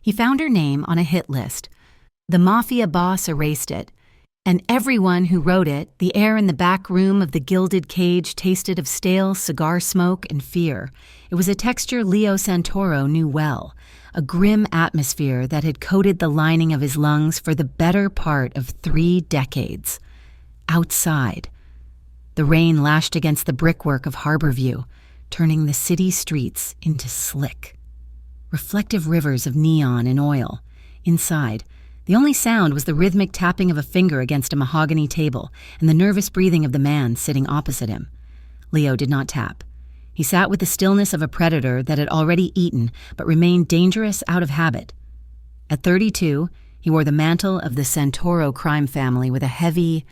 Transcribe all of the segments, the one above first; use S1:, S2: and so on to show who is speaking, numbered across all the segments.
S1: He found her name on a hit list. The mafia boss erased it, and everyone who wrote it, the air in the back room of the gilded cage tasted of stale cigar smoke and fear. It was a texture Leo Santoro knew well, a grim atmosphere that had coated the lining of his lungs for the better part of 3 decades. Outside, the rain lashed against the brickwork of Harborview, turning the city streets into slick, reflective rivers of neon and oil. Inside, the only sound was the rhythmic tapping of a finger against a mahogany table and the nervous breathing of the man sitting opposite him. Leo did not tap. He sat with the stillness of a predator that had already eaten but remained dangerous out of habit. At 32, he wore the mantle of the Santoro crime family with a heavy,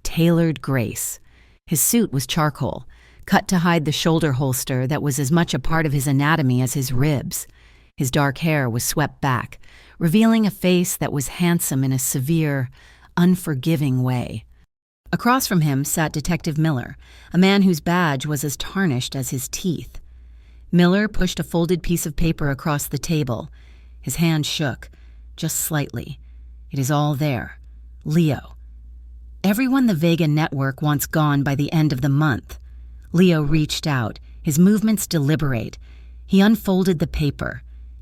S1: tailored grace. His suit was charcoal, cut to hide the shoulder holster that was as much a part of his anatomy as his ribs. His dark hair was swept back, revealing a face that was handsome in a severe, unforgiving way. Across from him sat Detective Miller, a man whose badge was as tarnished as his teeth. Miller pushed a folded piece of paper across the table. His hand shook, just slightly. It is all there. Leo. Everyone the Vega network wants gone by the end of the month. Leo reached out, his movements deliberate. He unfolded the paper.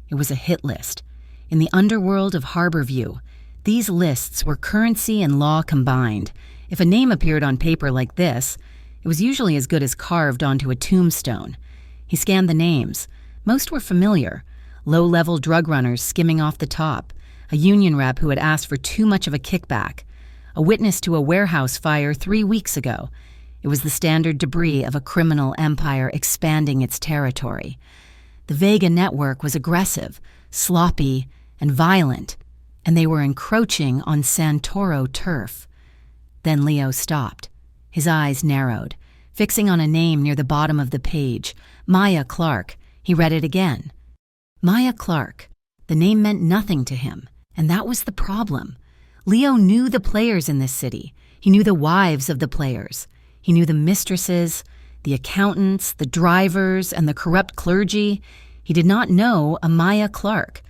S1: It was a hit list. In the underworld of Harborview, these lists were currency and law combined. If a name appeared on paper like this, it was usually as good as carved onto a tombstone. He scanned the names. Most were familiar. Low-level drug runners skimming off the top, a union rep who had asked for too much of a kickback, a witness to a warehouse fire 3 weeks ago. It was the standard debris of a criminal empire expanding its territory. The Vega network was aggressive, sloppy, and violent, and they were encroaching on Santoro turf. Then Leo stopped. His eyes narrowed, fixing on a name near the bottom of the page, Maya Clark. He read it again. Maya Clark. The name meant nothing to him, and that was the problem. Leo knew the players in this city. He knew the wives of the players. He knew the mistresses, the accountants, the drivers, and the corrupt clergy. He did not know a Maya Clark.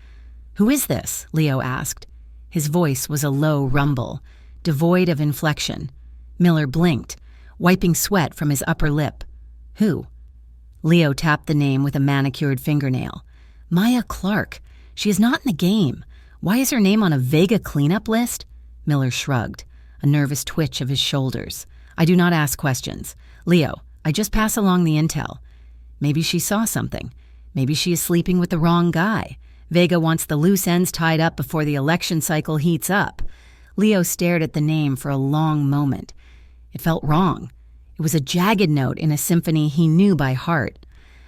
S1: "Who is this?" Leo asked. His voice was a low rumble, devoid of inflection. Miller blinked, wiping sweat from his upper lip. "Who?" Leo tapped the name with a manicured fingernail. "Maya Clark. She is not in the game. Why is her name on a Vega cleanup list?" Miller shrugged, a nervous twitch of his shoulders. "I do not ask questions. Leo, I just pass along the intel. Maybe she saw something. Maybe she is sleeping with the wrong guy. Vega wants the loose ends tied up before the election cycle heats up." Leo stared at the name for a long moment. It felt wrong. It was a jagged note in a symphony he knew by heart.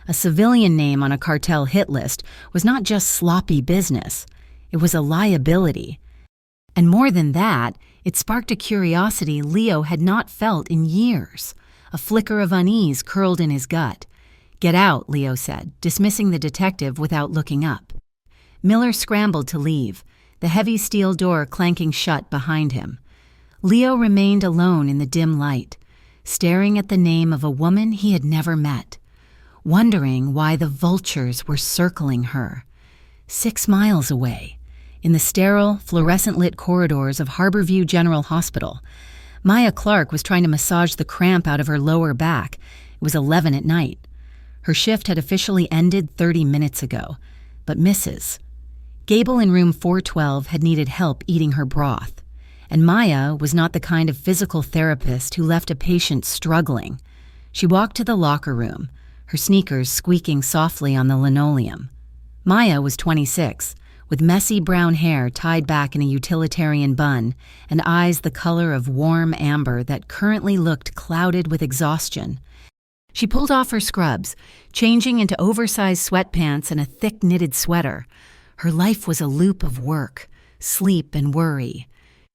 S1: A civilian name on a cartel hit list was not just sloppy business. It was a liability. And more than that, it sparked a curiosity Leo had not felt in years. A flicker of unease curled in his gut. "Get out," Leo said, dismissing the detective without looking up. Miller scrambled to leave, the heavy steel door clanking shut behind him. Leo remained alone in the dim light, staring at the name of a woman he had never met, wondering why the vultures were circling her. 6 miles away, in the sterile, fluorescent-lit corridors of Harborview General Hospital, Maya Clark was trying to massage the cramp out of her lower back. It was 11 at night. Her shift had officially ended 30 minutes ago, but Mrs. Gable in room 412 had needed help eating her broth, and Maya was not the kind of physical therapist who left a patient struggling. She walked to the locker room, her sneakers squeaking softly on the linoleum. Maya was 26, with messy brown hair tied back in a utilitarian bun and eyes the color of warm amber that currently looked clouded with exhaustion. She pulled off her scrubs, changing into oversized sweatpants and a thick knitted sweater. Her life was a loop of work, sleep, and worry.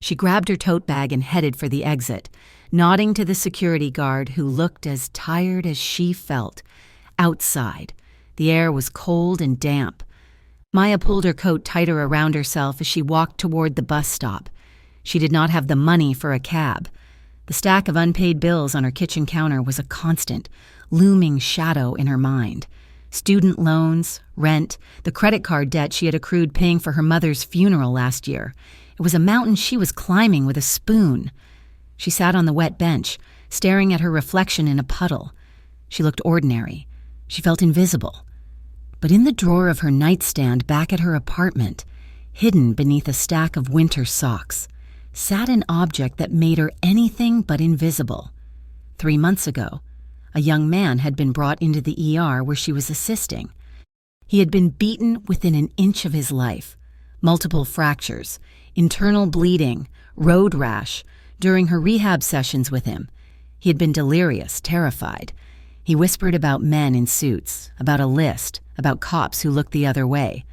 S1: She grabbed her tote bag and headed for the exit, nodding to the security guard who looked as tired as she felt. Outside, the air was cold and damp. Maya pulled her coat tighter around herself as she walked toward the bus stop. She did not have the money for a cab. The stack of unpaid bills on her kitchen counter was a constant, looming shadow in her mind. Student loans, rent, the credit card debt she had accrued paying for her mother's funeral last year. It was a mountain she was climbing with a spoon. She sat on the wet bench, staring at her reflection in a puddle. She looked ordinary. She felt invisible. But in the drawer of her nightstand back at her apartment, hidden beneath a stack of winter socks, sat an object that made her anything but invisible. 3 months ago, a young man had been brought into the ER where she was assisting. He had been beaten within an inch of his life, multiple fractures, internal bleeding, road rash. During her rehab sessions with him, he had been delirious, terrified. He whispered about men in suits, about a list, about cops who looked the other way.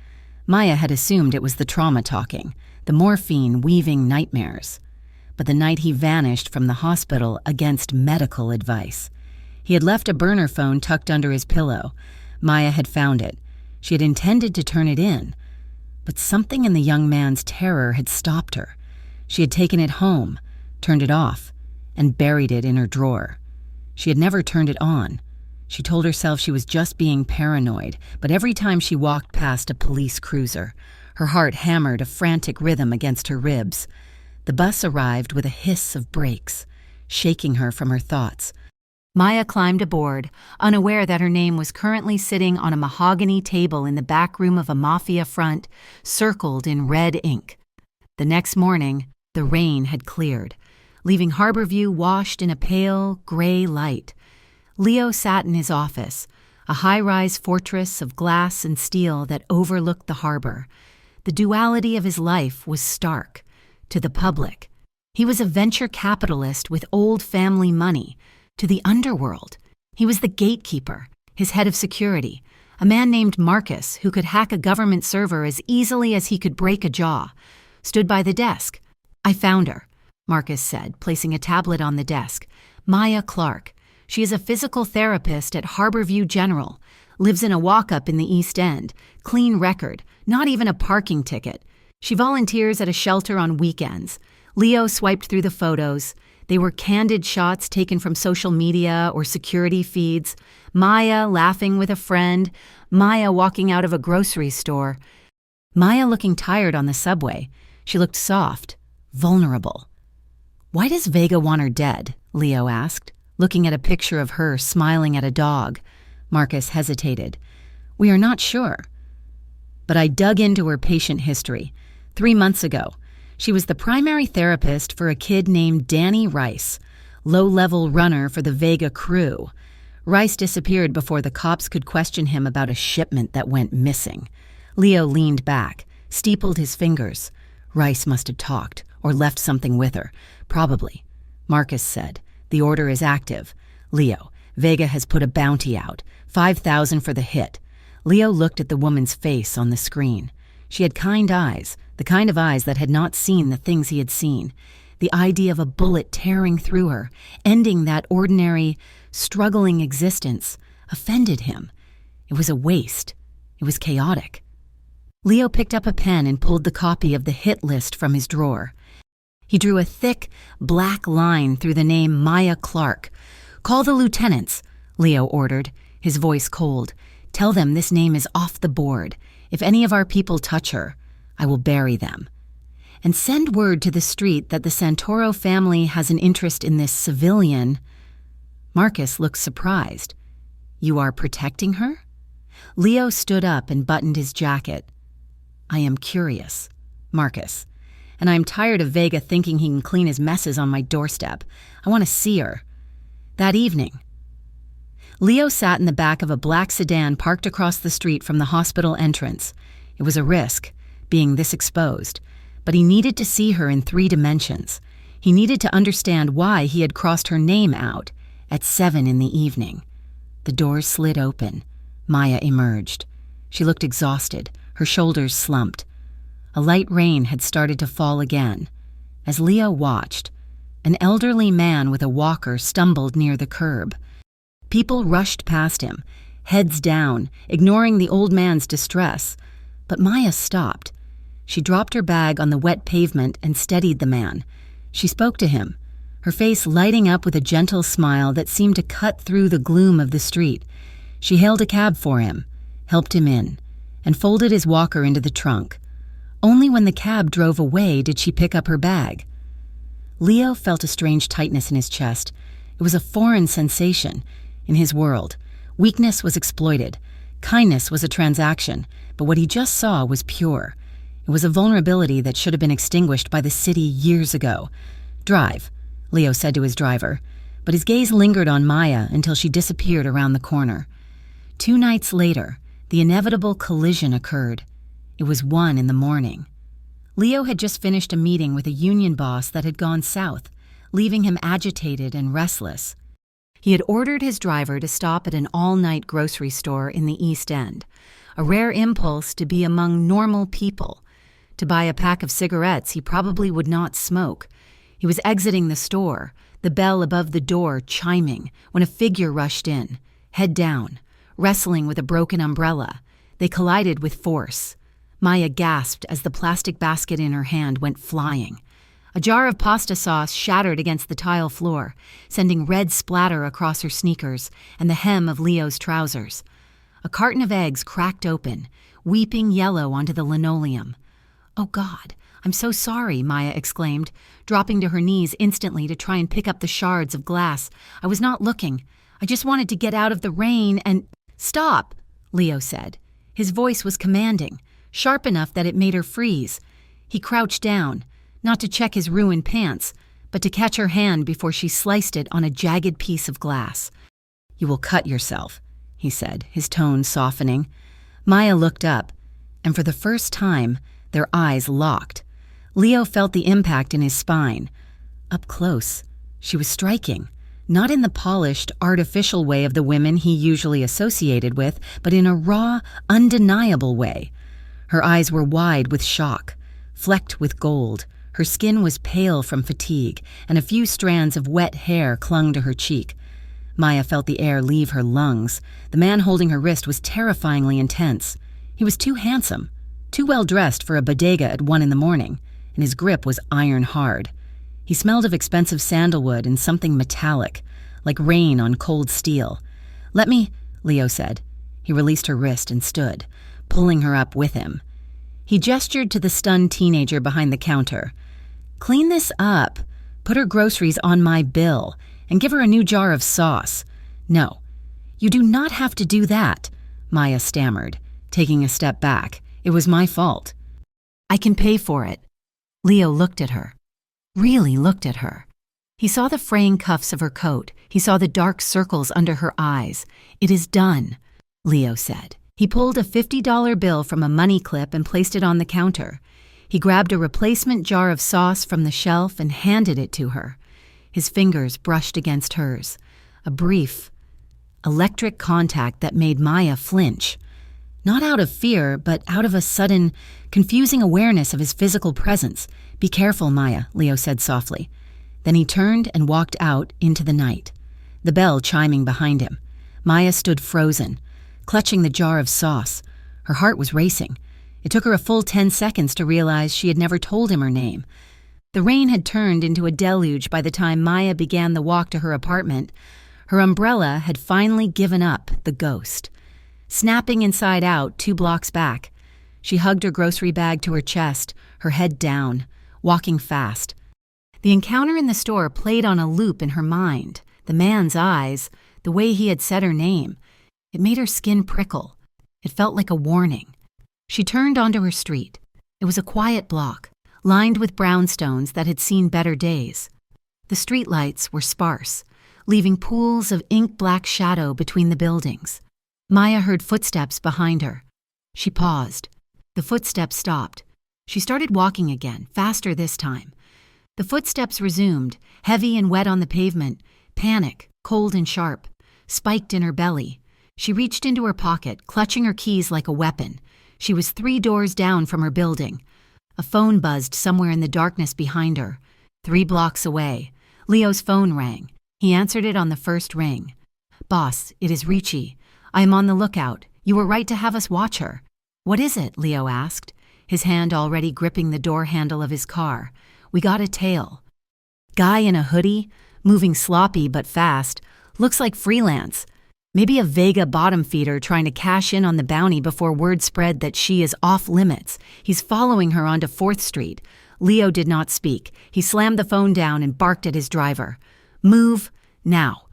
S1: Maya had assumed it was the trauma talking, the morphine weaving nightmares. But the night he vanished from the hospital against medical advice, he had left a burner phone tucked under his pillow. Maya had found it. She had intended to turn it in, but something in the young man's terror had stopped her. She had taken it home, turned it off, and buried it in her drawer. She had never turned it on. She told herself she was just being paranoid, but every time she walked past a police cruiser, her heart hammered a frantic rhythm against her ribs. The bus arrived with a hiss of brakes, shaking her from her thoughts. Maya climbed aboard, unaware that her name was currently sitting on a mahogany table in the back room of a Mafia front, circled in red ink. The next morning, the rain had cleared, leaving Harborview washed in a pale, gray light. Leo sat in his office, a high-rise fortress of glass and steel that overlooked the harbor. The duality of his life was stark. To the public, he was a venture capitalist with old family money. To the underworld, he was the gatekeeper, his head of security, a man named Marcus who could hack a government server as easily as he could break a jaw. Stood by the desk. "I found her," Marcus said, placing a tablet on the desk. "Maya Clark. She is a physical therapist at Harborview General, lives in a walk-up in the East End, clean record, not even a parking ticket. She volunteers at a shelter on weekends." Leo swiped through the photos. They were candid shots taken from social media or security feeds. Maya laughing with a friend, Maya walking out of a grocery store, Maya looking tired on the subway. She looked soft, vulnerable. "Why does Vega want her dead?" Leo asked, looking at a picture of her smiling at a dog. Marcus hesitated. "We are not sure." But I dug into her patient history. 3 months ago, she was the primary therapist for a kid named Danny Rice, low-level runner for the Vega crew. Rice disappeared before the cops could question him about a shipment that went missing. Leo leaned back, steepled his fingers. Rice must have talked, or left something with her. Probably. Marcus said, "The order is active. Leo, Vega has put a bounty out, 5,000 for the hit." Leo looked at the woman's face on the screen. She had kind eyes, the kind of eyes that had not seen the things he had seen. The idea of a bullet tearing through her, ending that ordinary, struggling existence, offended him. It was a waste. It was chaotic. Leo picked up a pen and pulled the copy of the hit list from his drawer. He drew a thick, black line through the name Maya Clark. "Call the lieutenants," Leo ordered, his voice cold. "Tell them this name is off the board. If any of our people touch her, I will bury them. And send word to the street that the Santoro family has an interest in this civilian." Marcus looked surprised. "You are protecting her?" Leo stood up and buttoned his jacket. "I am curious, Marcus, and I am tired of Vega thinking he can clean his messes on my doorstep. I want to see her." That evening, Leo sat in the back of a black sedan parked across the street from the hospital entrance. It was a risk, being this exposed, but he needed to see her in 3 dimensions. He needed to understand why he had crossed her name out at 7 in the evening. The doors slid open. Maya emerged. She looked exhausted, her shoulders slumped. A light rain had started to fall again. As Leo watched, an elderly man with a walker stumbled near the curb. People rushed past him, heads down, ignoring the old man's distress. But Maya stopped. She dropped her bag on the wet pavement and steadied the man. She spoke to him, her face lighting up with a gentle smile that seemed to cut through the gloom of the street. She hailed a cab for him, helped him in, and folded his walker into the trunk. Only when the cab drove away did she pick up her bag. Leo felt a strange tightness in his chest. It was a foreign sensation. In his world, weakness was exploited. Kindness was a transaction, but what he just saw was pure. It was a vulnerability that should have been extinguished by the city years ago. "Drive," Leo said to his driver, but his gaze lingered on Maya until she disappeared around the corner. 2 nights later, the inevitable collision occurred. It was 1 in the morning. Leo had just finished a meeting with a union boss that had gone south, leaving him agitated and restless. He had ordered his driver to stop at an all-night grocery store in the East End, a rare impulse to be among normal people. To buy a pack of cigarettes he probably would not smoke. He was exiting the store, the bell above the door chiming, when a figure rushed in, head down, wrestling with a broken umbrella. They collided with force. Maya gasped as the plastic basket in her hand went flying. A jar of pasta sauce shattered against the tile floor, sending red splatter across her sneakers and the hem of Leo's trousers. A carton of eggs cracked open, weeping yellow onto the linoleum. "Oh God, I'm so sorry," Maya exclaimed, dropping to her knees instantly to try and pick up the shards of glass. "I was not looking. I just wanted to get out of the rain and—" "Stop," Leo said. His voice was commanding, sharp enough that it made her freeze. He crouched down, not to check his ruined pants, but to catch her hand before she sliced it on a jagged piece of glass. "You will cut yourself," he said, his tone softening. Maya looked up, and for the first time, their eyes locked. Leo felt the impact in his spine. Up close, she was striking, not in the polished, artificial way of the women he usually associated with, but in a raw, undeniable way. Her eyes were wide with shock, flecked with gold. Her skin was pale from fatigue, and a few strands of wet hair clung to her cheek. Maya felt the air leave her lungs. The man holding her wrist was terrifyingly intense. He was too handsome, too well-dressed for a bodega at 1 in the morning, and his grip was iron hard. He smelled of expensive sandalwood and something metallic, like rain on cold steel. "Let me," Leo said. He released her wrist and stood, pulling her up with him. He gestured to the stunned teenager behind the counter. "Clean this up, put her groceries on my bill, and give her a new jar of sauce." "No, you do not have to do that," Maya stammered, taking a step back. "It was my fault." "I can pay for it." Leo looked at her, really looked at her. He saw the fraying cuffs of her coat. He saw the dark circles under her eyes. "It is done," Leo said. He pulled a $50 bill from a money clip and placed it on the counter. He grabbed a replacement jar of sauce from the shelf and handed it to her. His fingers brushed against hers. A brief, electric contact that made Maya flinch. Not out of fear, but out of a sudden, confusing awareness of his physical presence. "Be careful, Maya," Leo said softly. Then he turned and walked out into the night, the bell chiming behind him. Maya stood frozen, clutching the jar of sauce. Her heart was racing. It took her a full 10 seconds to realize she had never told him her name. The rain had turned into a deluge by the time Maya began the walk to her apartment. Her umbrella had finally given up the ghost. Snapping inside out 2 blocks back, she hugged her grocery bag to her chest, her head down, walking fast. The encounter in the store played on a loop in her mind. The man's eyes, the way he had said her name. It made her skin prickle. It felt like a warning. She turned onto her street. It was a quiet block, lined with brownstones that had seen better days. The streetlights were sparse, leaving pools of ink-black shadow between the buildings. Maya heard footsteps behind her. She paused. The footsteps stopped. She started walking again, faster this time. The footsteps resumed, heavy and wet on the pavement, panic, cold and sharp, spiked in her belly. She reached into her pocket, clutching her keys like a weapon. She was 3 doors down from her building. A phone buzzed somewhere in the darkness behind her. 3 blocks away. Leo's phone rang. He answered it on the first ring. "Boss, it is Ricci. I am on the lookout. You were right to have us watch her." "What is it?" Leo asked, his hand already gripping the door handle of his car. "We got a tail. Guy in a hoodie, moving sloppy but fast, looks like freelance. Maybe a Vega bottom feeder trying to cash in on the bounty before word spread that she is off limits. He's following her onto 4th Street. Leo did not speak. He slammed the phone down and barked at his driver. Move, now.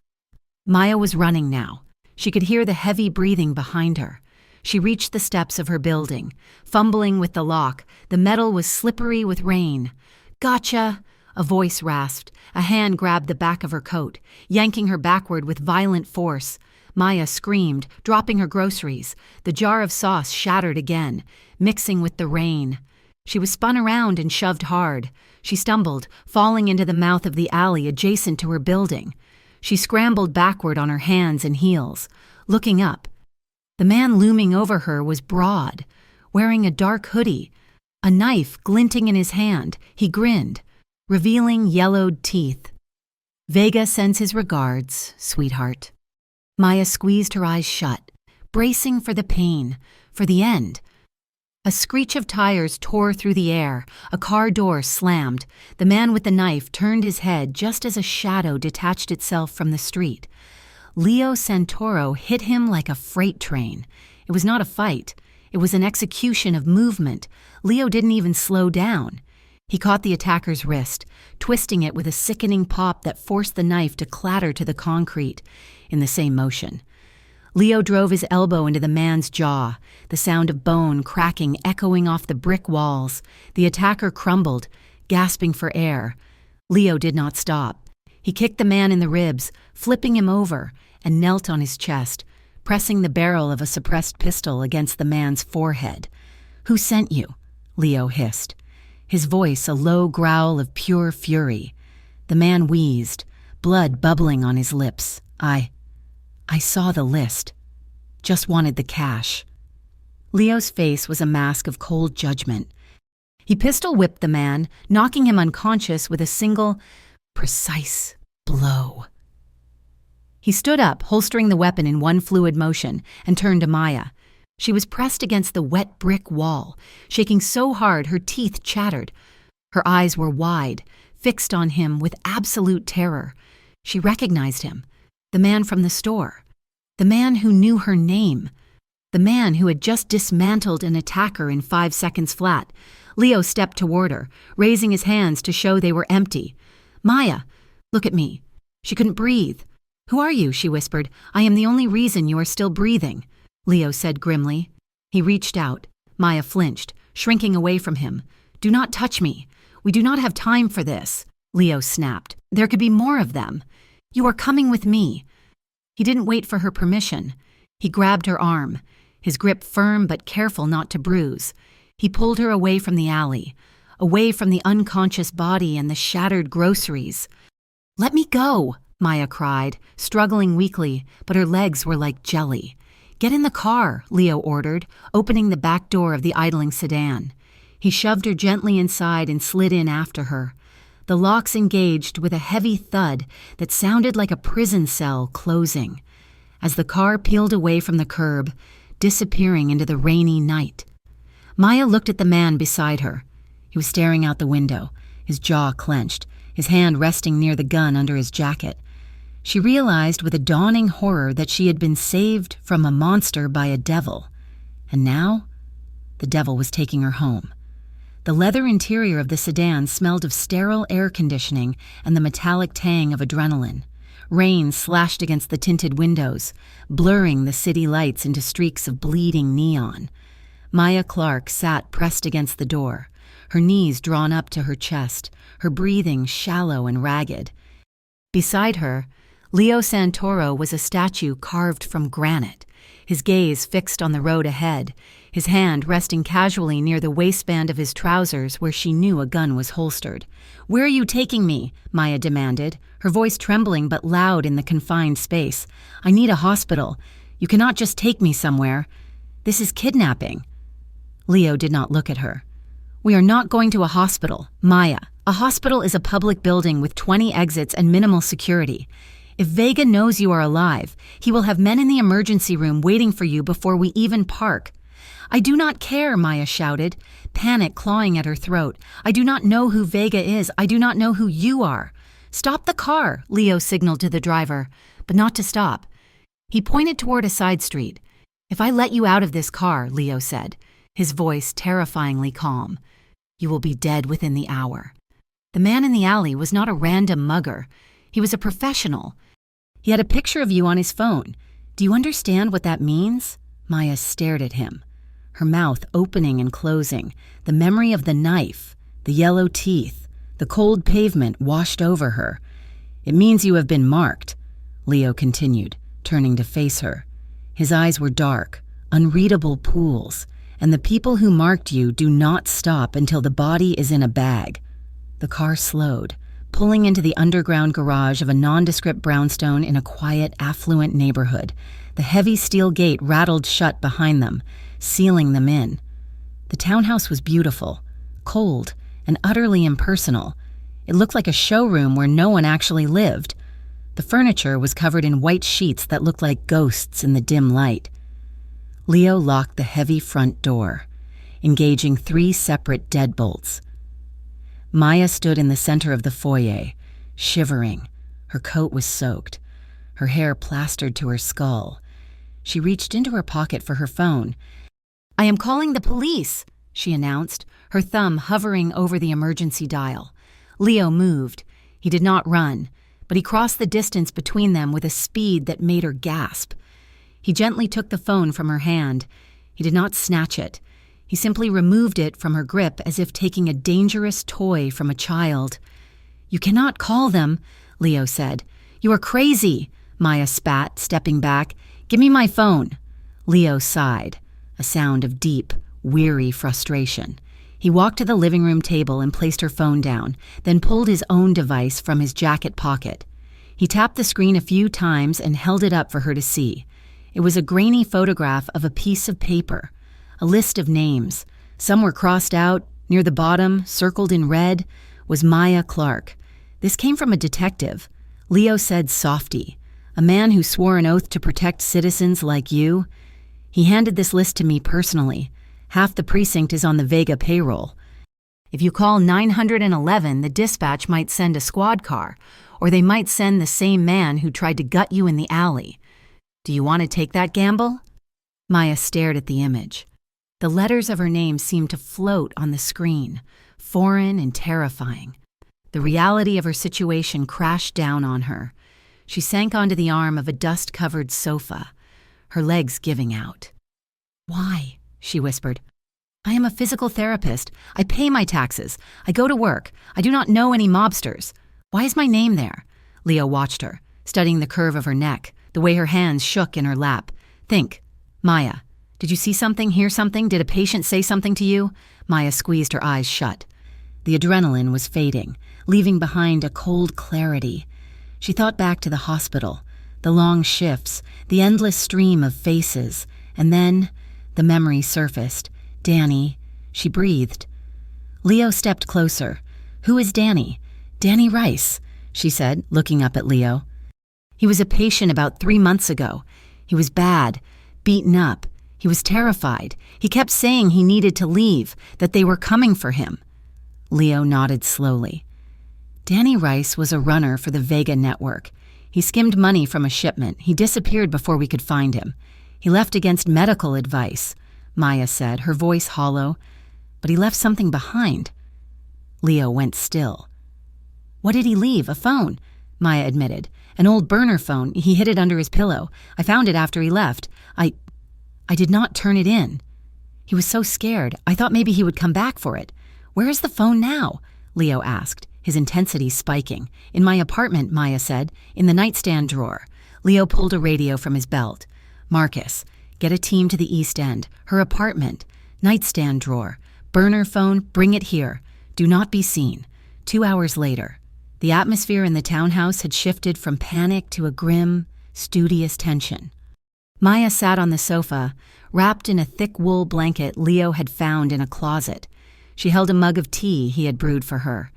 S1: Maya was running now. She could hear the heavy breathing behind her. She reached the steps of her building. Fumbling with the lock, the metal was slippery with rain. Gotcha! A voice rasped. A hand grabbed the back of her coat, yanking her backward with violent force. Maya screamed, dropping her groceries. The jar of sauce shattered again, mixing with the rain. She was spun around and shoved hard. She stumbled, falling into the mouth of the alley adjacent to her building. She scrambled backward on her hands and heels, looking up. The man looming over her was broad, wearing a dark hoodie, a knife glinting in his hand. He grinned, revealing yellowed teeth. Vega sends his regards, sweetheart. Maya squeezed her eyes shut, bracing for the pain, for the end. A screech of tires tore through the air. A car door slammed. The man with the knife turned his head just as a shadow detached itself from the street. Leo Santoro hit him like a freight train. It was not a fight. It was an execution of movement. Leo didn't even slow down. He caught the attacker's wrist, twisting it with a sickening pop that forced the knife to clatter to the concrete in the same motion. Leo drove his elbow into the man's jaw, the sound of bone cracking echoing off the brick walls. The attacker crumbled, gasping for air. Leo did not stop. He kicked the man in the ribs, flipping him over, and knelt on his chest, pressing the barrel of a suppressed pistol against the man's forehead. "Who sent you?" Leo hissed, his voice a low growl of pure fury. The man wheezed, blood bubbling on his lips. I saw the list. Just wanted the cash." Leo's face was a mask of cold judgment. He pistol-whipped the man, knocking him unconscious with a single, precise blow. He stood up, holstering the weapon in one fluid motion, and turned to Maya. She was pressed against the wet brick wall, shaking so hard her teeth chattered. Her eyes were wide, fixed on him with absolute terror. She recognized him, the man from the store, the man who knew her name, the man who had just dismantled an attacker in 5 seconds flat. Leo stepped toward her, raising his hands to show they were empty. "Maya, look at me." She couldn't breathe. "Who are you?" she whispered. "I am the only reason you are still breathing," Leo said grimly. He reached out. Maya flinched, shrinking away from him. "Do not touch me. We do not have time for this," Leo snapped. "There could be more of them. You are coming with me." He didn't wait for her permission. He grabbed her arm, his grip firm but careful not to bruise. He pulled her away from the alley, away from the unconscious body and the shattered groceries. "Let me go," Maya cried, struggling weakly, but her legs were like jelly. "Get in the car," Leo ordered, opening the back door of the idling sedan. He shoved her gently inside and slid in after her. The locks engaged with a heavy thud that sounded like a prison cell closing, as the car peeled away from the curb, disappearing into the rainy night. Maya looked at the man beside her. He was staring out the window, his jaw clenched, his hand resting near the gun under his jacket. She realized with a dawning horror that she had been saved from a monster by a devil. And now, the devil was taking her home. The leather interior of the sedan smelled of sterile air conditioning and the metallic tang of adrenaline. Rain slashed against the tinted windows, blurring the city lights into streaks of bleeding neon. Maya Clark sat pressed against the door, her knees drawn up to her chest, her breathing shallow and ragged. Beside her, Leo Santoro was a statue carved from granite, his gaze fixed on the road ahead, his hand resting casually near the waistband of his trousers where she knew a gun was holstered. "Where are you taking me?" Maya demanded, her voice trembling but loud in the confined space. "I need a hospital. You cannot just take me somewhere. This is kidnapping." Leo did not look at her. "We are not going to a hospital, Maya. A hospital is a public building with 20 exits and minimal security. If Vega knows you are alive, he will have men in the emergency room waiting for you before we even park." "I do not care," Maya shouted, panic clawing at her throat. "I do not know who Vega is. I do not know who you are." "Stop the car," Leo signaled to the driver, but not to stop. He pointed toward a side street. "If I let you out of this car," Leo said, his voice terrifyingly calm, "you will be dead within the hour." The man in the alley was not a random mugger. He was a professional. He had a picture of you on his phone. "Do you understand what that means?" Maya stared at him, her mouth opening and closing, the memory of the knife, the yellow teeth, the cold pavement washed over her. "It means you have been marked," Leo continued, turning to face her. His eyes were dark, unreadable pools, and the people who marked you do not stop until the body is in a bag. The car slowed, pulling into the underground garage of a nondescript brownstone in a quiet, affluent neighborhood. The heavy steel gate rattled shut behind them, sealing them in. The townhouse was beautiful, cold, and utterly impersonal. It looked like a showroom where no one actually lived. The furniture was covered in white sheets that looked like ghosts in the dim light. Leo locked the heavy front door, engaging 3 separate deadbolts. Maya stood in the center of the foyer, shivering. Her coat was soaked, her hair plastered to her skull. She reached into her pocket for her phone. "I am calling the police," she announced, her thumb hovering over the emergency dial. Leo moved. He did not run, but he crossed the distance between them with a speed that made her gasp. He gently took the phone from her hand. He did not snatch it. He simply removed it from her grip as if taking a dangerous toy from a child. "You cannot call them," Leo said. "You are crazy," Maya spat, stepping back. "Give me my phone." Leo sighed, a sound of deep, weary frustration. He walked to the living room table and placed her phone down, then pulled his own device from his jacket pocket. He tapped the screen a few times and held it up for her to see. It was a grainy photograph of a piece of paper, a list of names. Some were crossed out. Near the bottom, circled in red, was Maya Clark. This came from a detective. Leo said softy, "A man who swore an oath to protect citizens like you." "He handed this list to me personally. Half the precinct is on the Vega payroll. If you call 911, the dispatch might send a squad car, or they might send the same man who tried to gut you in the alley. Do you want to take that gamble?" Maya stared at the image. The letters of her name seemed to float on the screen, foreign and terrifying. The reality of her situation crashed down on her. She sank onto the arm of a dust-covered sofa, her legs giving out. "Why?" she whispered. "I am a physical therapist. I pay my taxes. I go to work. I do not know any mobsters. Why is my name there?" Leo watched her, studying the curve of her neck, the way her hands shook in her lap. "Think, Maya. Did you see something, hear something? Did a patient say something to you?" Maya squeezed her eyes shut. The adrenaline was fading, leaving behind a cold clarity. She thought back to the hospital, the long shifts, the endless stream of faces, and then the memory surfaced. "Danny." She breathed. Leo stepped closer. "Who is Danny?" "Danny Rice," she said, looking up at Leo. "He was a patient about 3 months ago. He was bad, beaten up. He was terrified. He kept saying he needed to leave, that they were coming for him." Leo nodded slowly. Danny Rice was a runner for the Vega network. He skimmed money from a shipment. He disappeared before we could find him. He left against medical advice, Maya said, her voice hollow. "But he left something behind." Leo went still. "What did he leave? A phone?" Maya admitted. "An old burner phone. He hid it under his pillow. I found it after he left. I did not turn it in. He was so scared. I thought maybe he would come back for it." "Where is the phone now?" Leo asked, his intensity spiking. "In my apartment," Maya said, "in the nightstand drawer." Leo pulled a radio from his belt. "Marcus, get a team to the East End. Her apartment. Nightstand drawer. Burner phone, bring it here. Do not be seen." 2 hours later, the atmosphere in the townhouse had shifted from panic to a grim, studious tension. Maya sat on the sofa, wrapped in a thick wool blanket Leo had found in a closet. She held a mug of tea he had brewed for her.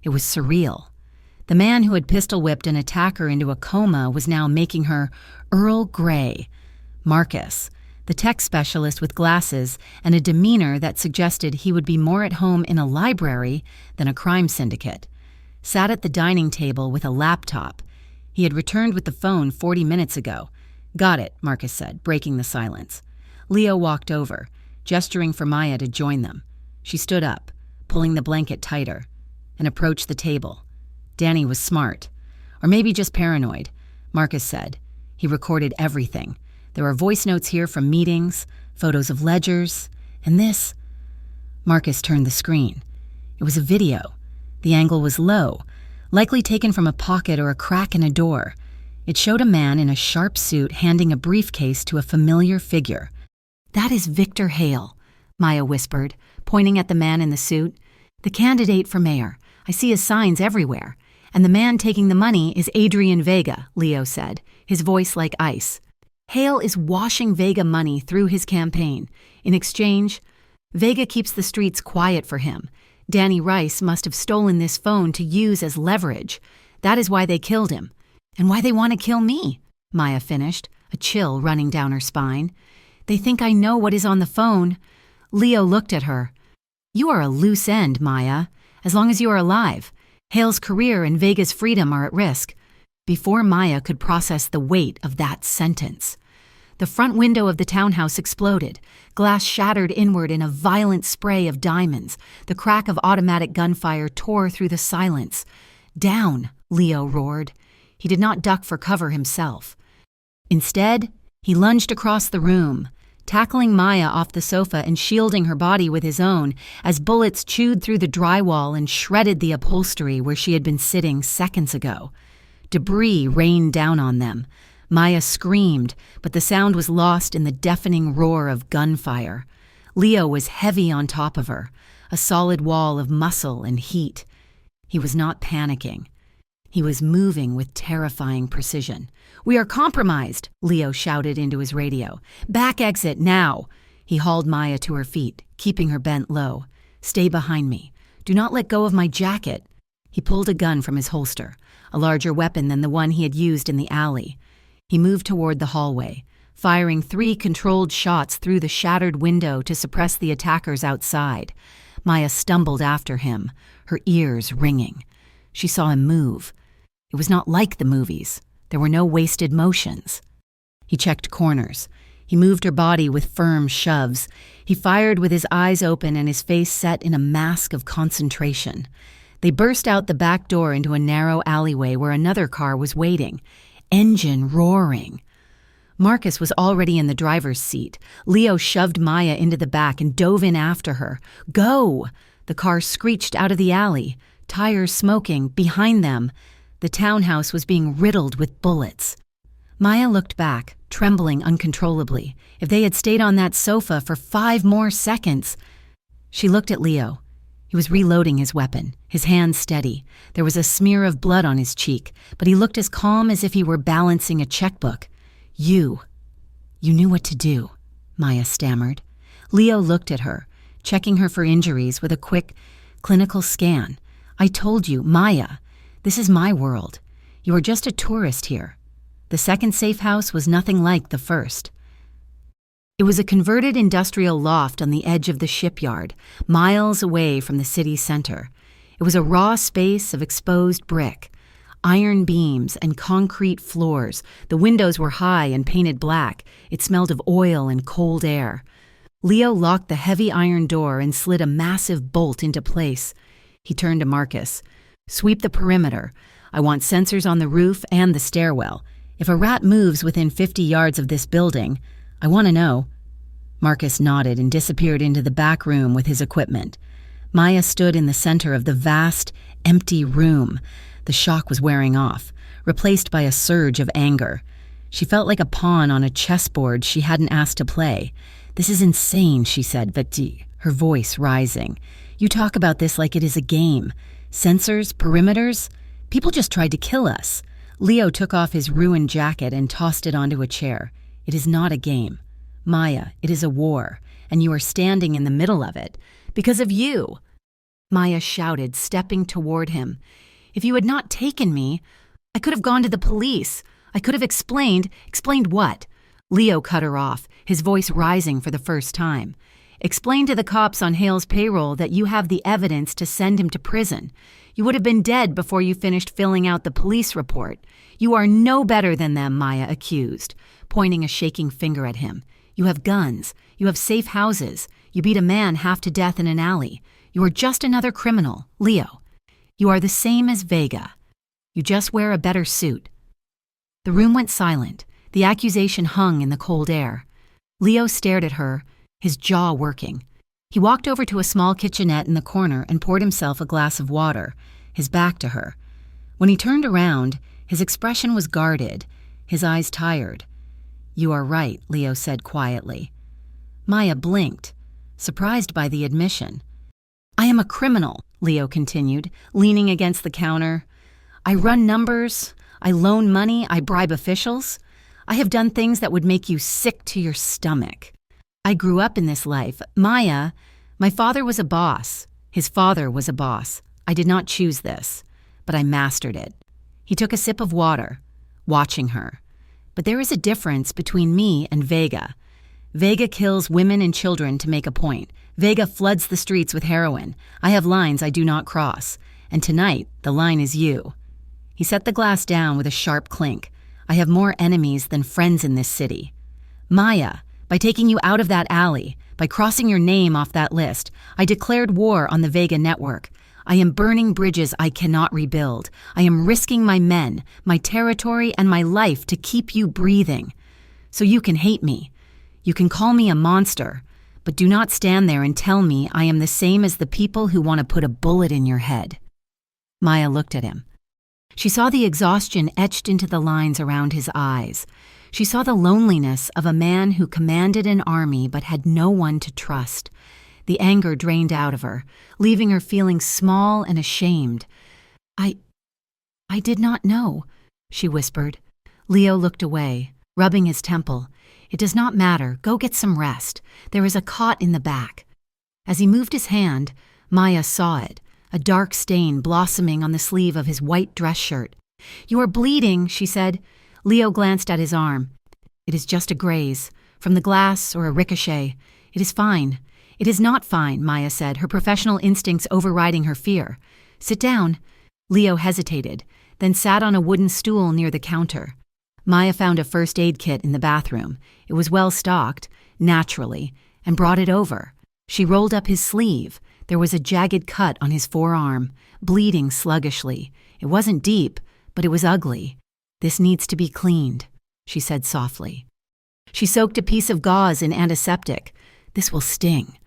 S1: It was surreal. The man who had pistol-whipped an attacker into a coma was now making her Earl Grey. Marcus, the tech specialist with glasses and a demeanor that suggested he would be more at home in a library than a crime syndicate, sat at the dining table with a laptop. He had returned with the phone 40 minutes ago. Got it, Marcus said, breaking the silence. Leo walked over, gesturing for Maya to join them. She stood up, pulling the blanket tighter, and approached the table. Danny was smart. Or maybe just paranoid, Marcus said. He recorded everything. There were voice notes here from meetings, photos of ledgers, and this. Marcus turned the screen. It was a video. The angle was low, likely taken from a pocket or a crack in a door. It showed a man in a sharp suit handing a briefcase to a familiar figure. "That is Victor Hale," Maya whispered, pointing at the man in the suit. "The candidate for mayor. I see his signs everywhere. And the man taking the money is Adrian Vega," Leo said, his voice like ice. "Hale is washing Vega money through his campaign. In exchange, Vega keeps the streets quiet for him. Danny Rice must have stolen this phone to use as leverage. That is why they killed him. And why they want to kill me," Maya finished, a chill running down her spine. "They think I know what is on the phone." Leo looked at her. "You are a loose end, Maya. As long as you are alive. Hale's career and Vega's freedom are at risk." Before Maya could process the weight of that sentence, the front window of the townhouse exploded. Glass shattered inward in a violent spray of diamonds. The crack of automatic gunfire tore through the silence. "Down," Leo roared. He did not duck for cover himself. Instead, he lunged across the room, tackling Maya off the sofa and shielding her body with his own as bullets chewed through the drywall and shredded the upholstery where she had been sitting seconds ago. Debris rained down on them. Maya screamed, but the sound was lost in the deafening roar of gunfire. Leo was heavy on top of her, a solid wall of muscle and heat. He was not panicking. He was moving with terrifying precision. "We are compromised," Leo shouted into his radio. "Back exit, now." He hauled Maya to her feet, keeping her bent low. "Stay behind me. Do not let go of my jacket." He pulled a gun from his holster, a larger weapon than the one he had used in the alley. He moved toward the hallway, firing 3 controlled shots through the shattered window to suppress the attackers outside. Maya stumbled after him, her ears ringing. She saw him move. It was not like the movies. There were no wasted motions. He checked corners. He moved her body with firm shoves. He fired with his eyes open and his face set in a mask of concentration. They burst out the back door into a narrow alleyway where another car was waiting, engine roaring. Marcus was already in the driver's seat. Leo shoved Maya into the back and dove in after her. "Go!" The car screeched out of the alley, tires smoking behind them. The townhouse was being riddled with bullets. Maya looked back, trembling uncontrollably. If they had stayed on that sofa for 5 more seconds. She looked at Leo. He was reloading his weapon, his hand steady. There was a smear of blood on his cheek, but he looked as calm as if he were balancing a checkbook. You knew what to do," Maya stammered. Leo looked at her, checking her for injuries with a quick, clinical scan. "I told you, Maya. This is my world. You are just a tourist here." The second safe house was nothing like the first. It was a converted industrial loft on the edge of the shipyard, miles away from the city center. It was a raw space of exposed brick, iron beams and concrete floors. The windows were high and painted black. It smelled of oil and cold air. Leo locked the heavy iron door and slid a massive bolt into place. He turned to Marcus. "Sweep the perimeter. I want sensors on the roof and the stairwell. If a rat moves within 50 yards of this building, I want to know." Marcus nodded and disappeared into the back room with his equipment. Maya stood in the center of the vast, empty room. The shock was wearing off, replaced by a surge of anger. She felt like a pawn on a chessboard she hadn't asked to play. "This is insane," she said, Vati, her voice rising. "You talk about this like it is a game. Sensors, perimeters? People just tried to kill us." Leo took off his ruined jacket and tossed it onto a chair. "It is not a game. Maya, it is a war, and you are standing in the middle of it. Because of you." Maya shouted, stepping toward him. "If you had not taken me, I could have gone to the police. I could have explained." "Explained what?" Leo cut her off, his voice rising for the first time. Explain to the cops on Hale's payroll that you have the evidence to send him to prison. You would have been dead before you finished filling out the police report. You are no better than them, Maya accused, pointing a shaking finger at him. You have guns. You have safe houses. You beat a man half to death in an alley. You are just another criminal, Leo. You are the same as Vega. You just wear a better suit. The room went silent. The accusation hung in the cold air. Leo stared at her, his jaw working. He walked over to a small kitchenette in the corner and poured himself a glass of water, his back to her. When he turned around, his expression was guarded, his eyes tired. "You are right," Leo said quietly. Maya blinked, surprised by the admission. "I am a criminal," Leo continued, leaning against the counter. "I run numbers, I loan money, I bribe officials. I have done things that would make you sick to your stomach. I grew up in this life. Maya, my father was a boss. His father was a boss. I did not choose this, but I mastered it." He took a sip of water, watching her. "But there is a difference between me and Vega. Vega kills women and children to make a point. Vega floods the streets with heroin. I have lines I do not cross. And tonight, the line is you." He set the glass down with a sharp clink. "I have more enemies than friends in this city. Maya, by taking you out of that alley, by crossing your name off that list, I declared war on the Vega network. I am burning bridges I cannot rebuild. I am risking my men, my territory, and my life to keep you breathing. So you can hate me. You can call me a monster, but do not stand there and tell me I am the same as the people who want to put a bullet in your head." Maya looked at him. She saw the exhaustion etched into the lines around his eyes. She saw the loneliness of a man who commanded an army but had no one to trust. The anger drained out of her, leaving her feeling small and ashamed. I did not know," she whispered. Leo looked away, rubbing his temple. "It does not matter. Go get some rest. There is a cot in the back." As he moved his hand, Maya saw it, a dark stain blossoming on the sleeve of his white dress shirt. "You are bleeding," she said. Leo glanced at his arm. "It is just a graze, from the glass or a ricochet. It is fine." "It is not fine," Maya said, her professional instincts overriding her fear. "Sit down." Leo hesitated, then sat on a wooden stool near the counter. Maya found a first aid kit in the bathroom. It was well stocked, naturally, and brought it over. She rolled up his sleeve. There was a jagged cut on his forearm, bleeding sluggishly. It wasn't deep, but it was ugly. "This needs to be cleaned," she said softly. She soaked a piece of gauze in antiseptic. "This will sting."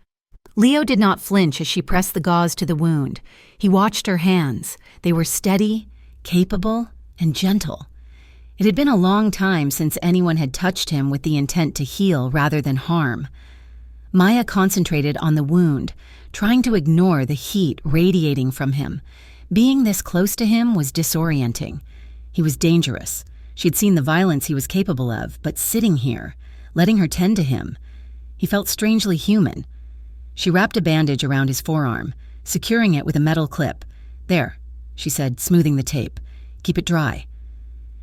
S1: Leo did not flinch as she pressed the gauze to the wound. He watched her hands. They were steady, capable, and gentle. It had been a long time since anyone had touched him with the intent to heal rather than harm. Maya concentrated on the wound, trying to ignore the heat radiating from him. Being this close to him was disorienting. He was dangerous. She'd seen the violence he was capable of, but sitting here, letting her tend to him, he felt strangely human. She wrapped a bandage around his forearm, securing it with a metal clip. "There," she said, smoothing the tape. "Keep it dry."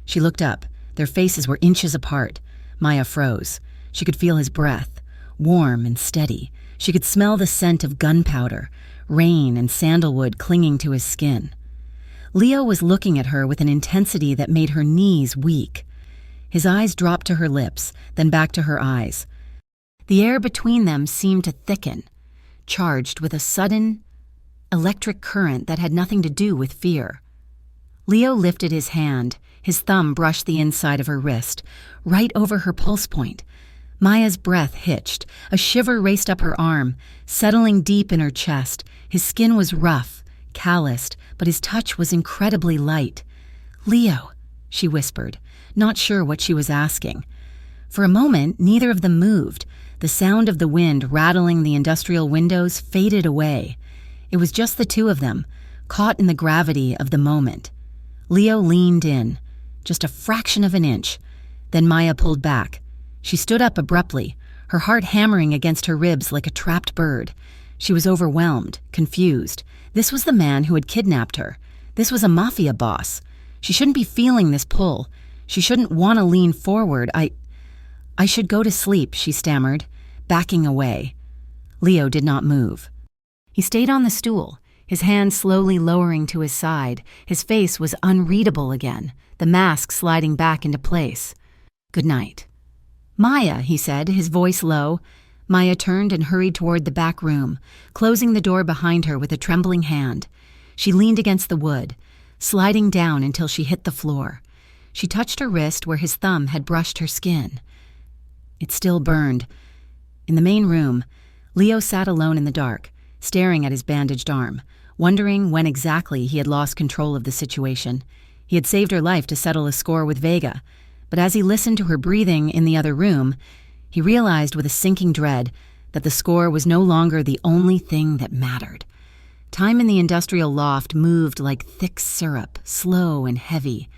S1: She looked up. Their faces were inches apart. Maya froze. She could feel his breath, warm and steady. She could smell the scent of gunpowder, rain and sandalwood clinging to his skin. Leo was looking at her with an intensity that made her knees weak. His eyes dropped to her lips, then back to her eyes. The air between them seemed to thicken, charged with a sudden, electric current that had nothing to do with fear. Leo lifted his hand. His thumb brushed the inside of her wrist, right over her pulse point. Maya's breath hitched. A shiver raced up her arm, settling deep in her chest. His skin was rough, calloused, but his touch was incredibly light. "Leo," she whispered, not sure what she was asking. For a moment, neither of them moved. The sound of the wind rattling the industrial windows faded away. It was just the two of them, caught in the gravity of the moment. Leo leaned in, just a fraction of an inch. Then Maya pulled back. She stood up abruptly, her heart hammering against her ribs like a trapped bird. She was overwhelmed, confused. This was the man who had kidnapped her. This was a mafia boss. She shouldn't be feeling this pull. She shouldn't want to lean forward. I should go to sleep, she stammered, backing away. Leo did not move. He stayed on the stool, his hand slowly lowering to his side. His face was unreadable again, the mask sliding back into place. "Good night." "Maya," he said, his voice low. Maya turned and hurried toward the back room, closing the door behind her with a trembling hand. She leaned against the wood, sliding down until she hit the floor. She touched her wrist where his thumb had brushed her skin. It still burned. In the main room, Leo sat alone in the dark, staring at his bandaged arm, wondering when exactly he had lost control of the situation. He had saved her life to settle a score with Vega, but as he listened to her breathing in the other room, he realized with a sinking dread that the score was no longer the only thing that mattered. Time in the industrial loft moved like thick syrup, slow and heavy.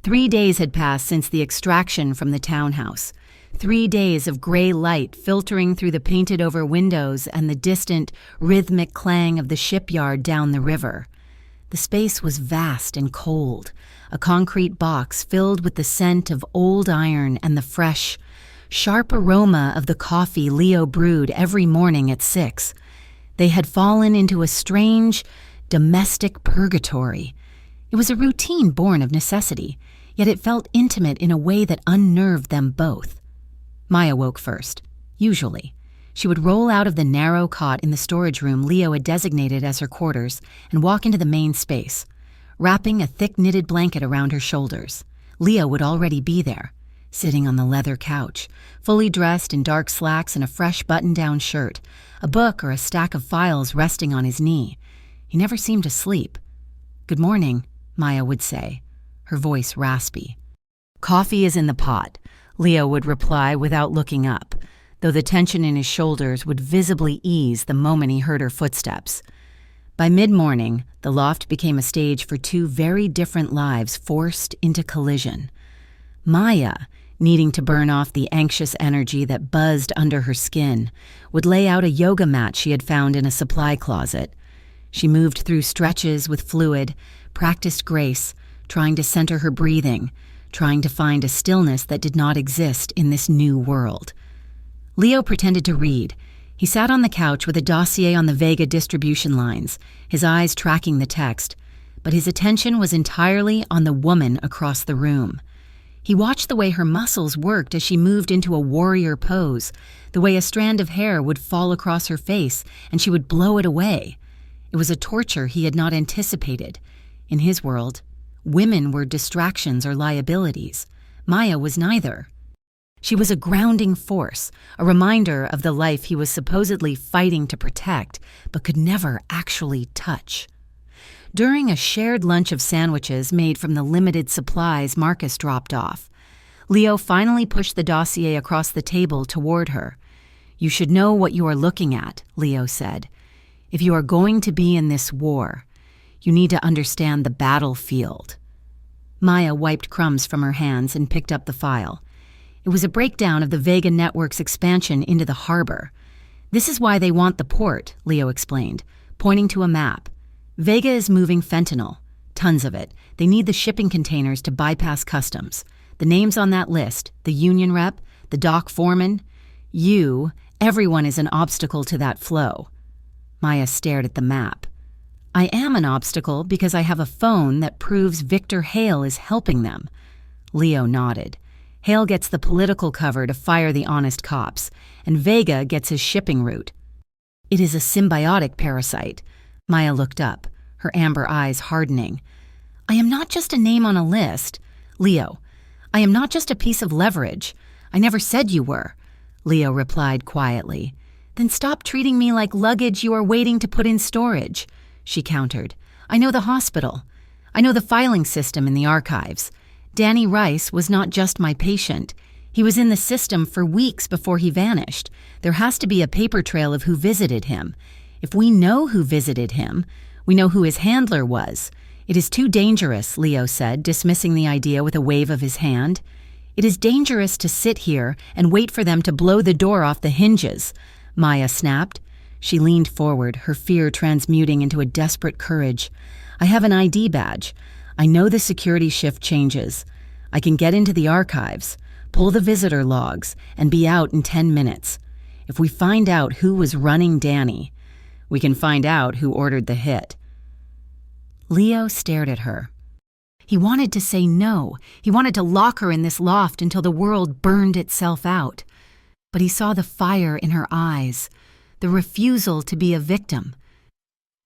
S1: 3 days had passed since the extraction from the townhouse. 3 days of gray light filtering through the painted-over windows and the distant, rhythmic clang of the shipyard down the river. The space was vast and cold, a concrete box filled with the scent of old iron and the fresh, sharp aroma of the coffee Leo brewed every morning at 6. They had fallen into a strange, domestic purgatory. It was a routine born of necessity, yet it felt intimate in a way that unnerved them both. Maya woke first. Usually, she would roll out of the narrow cot in the storage room Leo had designated as her quarters and walk into the main space, wrapping a thick knitted blanket around her shoulders. Leo would already be there, sitting on the leather couch, fully dressed in dark slacks and a fresh button-down shirt, a book or a stack of files resting on his knee. He never seemed to sleep. "Good morning," Maya would say, her voice raspy. "Coffee is in the pot," Leo would reply without looking up, though the tension in his shoulders would visibly ease the moment he heard her footsteps. By mid-morning, the loft became a stage for 2 very different lives forced into collision. Maya, needing to burn off the anxious energy that buzzed under her skin, would lay out a yoga mat she had found in a supply closet. She moved through stretches with fluid, practiced grace, trying to center her breathing, trying to find a stillness that did not exist in this new world. Leo pretended to read. He sat on the couch with a dossier on the Vega distribution lines, his eyes tracking the text, but his attention was entirely on the woman across the room. He watched the way her muscles worked as she moved into a warrior pose, the way a strand of hair would fall across her face and she would blow it away. It was a torture he had not anticipated. In his world, women were distractions or liabilities. Maya was neither. She was a grounding force, a reminder of the life he was supposedly fighting to protect, but could never actually touch. During a shared lunch of sandwiches made from the limited supplies Marcus dropped off, Leo finally pushed the dossier across the table toward her. "You should know what you are looking at," Leo said. "If you are going to be in this war, you need to understand the battlefield." Maya wiped crumbs from her hands and picked up the file. It was a breakdown of the Vega network's expansion into the harbor. "This is why they want the port," Leo explained, pointing to a map. "Vega is moving fentanyl. Tons of it. They need the shipping containers to bypass customs. The names on that list, the union rep, the dock foreman, everyone is an obstacle to that flow." Maya stared at the map. "I am an obstacle because I have a phone that proves Victor Hale is helping them." Leo nodded. "Hale gets the political cover to fire the honest cops, and Vega gets his shipping route. It is a symbiotic parasite." Maya looked up, her amber eyes hardening. "I am not just a name on a list. Leo, I am not just a piece of leverage. I never said you were," Leo replied quietly. "Then stop treating me like luggage you are waiting to put in storage," she countered. "I know the hospital. I know the filing system in the archives. Danny Rice was not just my patient. He was in the system for weeks before he vanished. There has to be a paper trail of who visited him. If we know who visited him, we know who his handler was. It is too dangerous," Leo said, dismissing the idea with a wave of his hand. "It is dangerous to sit here and wait for them to blow the door off the hinges," Maya snapped. She leaned forward, her fear transmuting into a desperate courage. "I have an ID badge. I know the security shift changes. I can get into the archives, pull the visitor logs, and be out in 10 minutes. If we find out who was running Danny, we can find out who ordered the hit." Leo stared at her. He wanted to say no. He wanted to lock her in this loft until the world burned itself out. But he saw the fire in her eyes, the refusal to be a victim.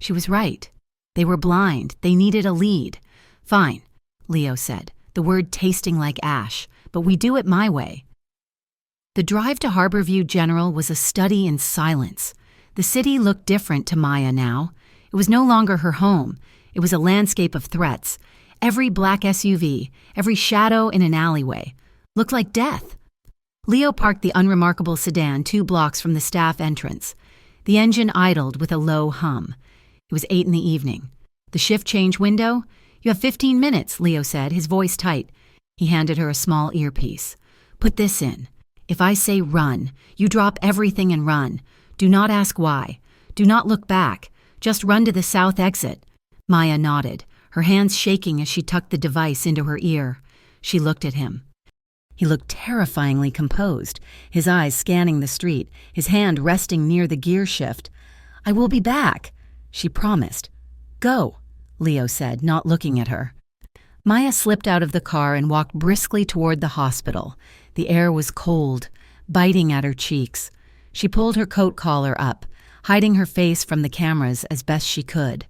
S1: She was right. They were blind. They needed a lead. "Fine," Leo said, the word tasting like ash, "but we do it my way." The drive to Harborview General was a study in silence. The city looked different to Maya now. It was no longer her home. It was a landscape of threats. Every black SUV, every shadow in an alleyway, looked like death. Leo parked the unremarkable sedan 2 blocks from the staff entrance. The engine idled with a low hum. It was 8 in the evening. "The shift change window? You have 15 minutes, Leo said, his voice tight. He handed her a small earpiece. "Put this in. If I say run, you drop everything and run. Do not ask why. Do not look back. Just run to the south exit." Maya nodded, her hands shaking as she tucked the device into her ear. She looked at him. He looked terrifyingly composed, his eyes scanning the street, his hand resting near the gear shift. "I will be back," she promised. "Go," Leo said, not looking at her. Maya slipped out of the car and walked briskly toward the hospital. The air was cold, biting at her cheeks. She pulled her coat collar up, hiding her face from the cameras as best she could.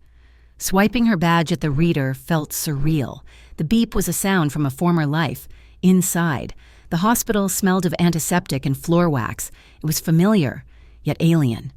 S1: Swiping her badge at the reader felt surreal. The beep was a sound from a former life. Inside, the hospital smelled of antiseptic and floor wax. It was familiar, yet alien.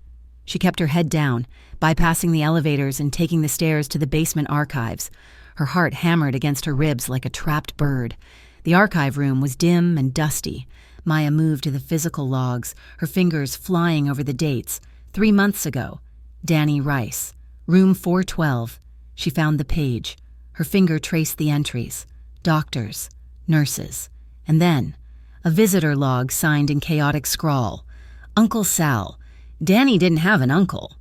S1: She kept her head down, bypassing the elevators and taking the stairs to the basement archives. Her heart hammered against her ribs like a trapped bird. The archive room was dim and dusty. Maya moved to the physical logs, her fingers flying over the dates. 3 months ago, Danny Rice. Room 412. She found the page. Her finger traced the entries. Doctors, nurses, and then a visitor log signed in chaotic scrawl. Uncle Sal. Danny didn't have an uncle.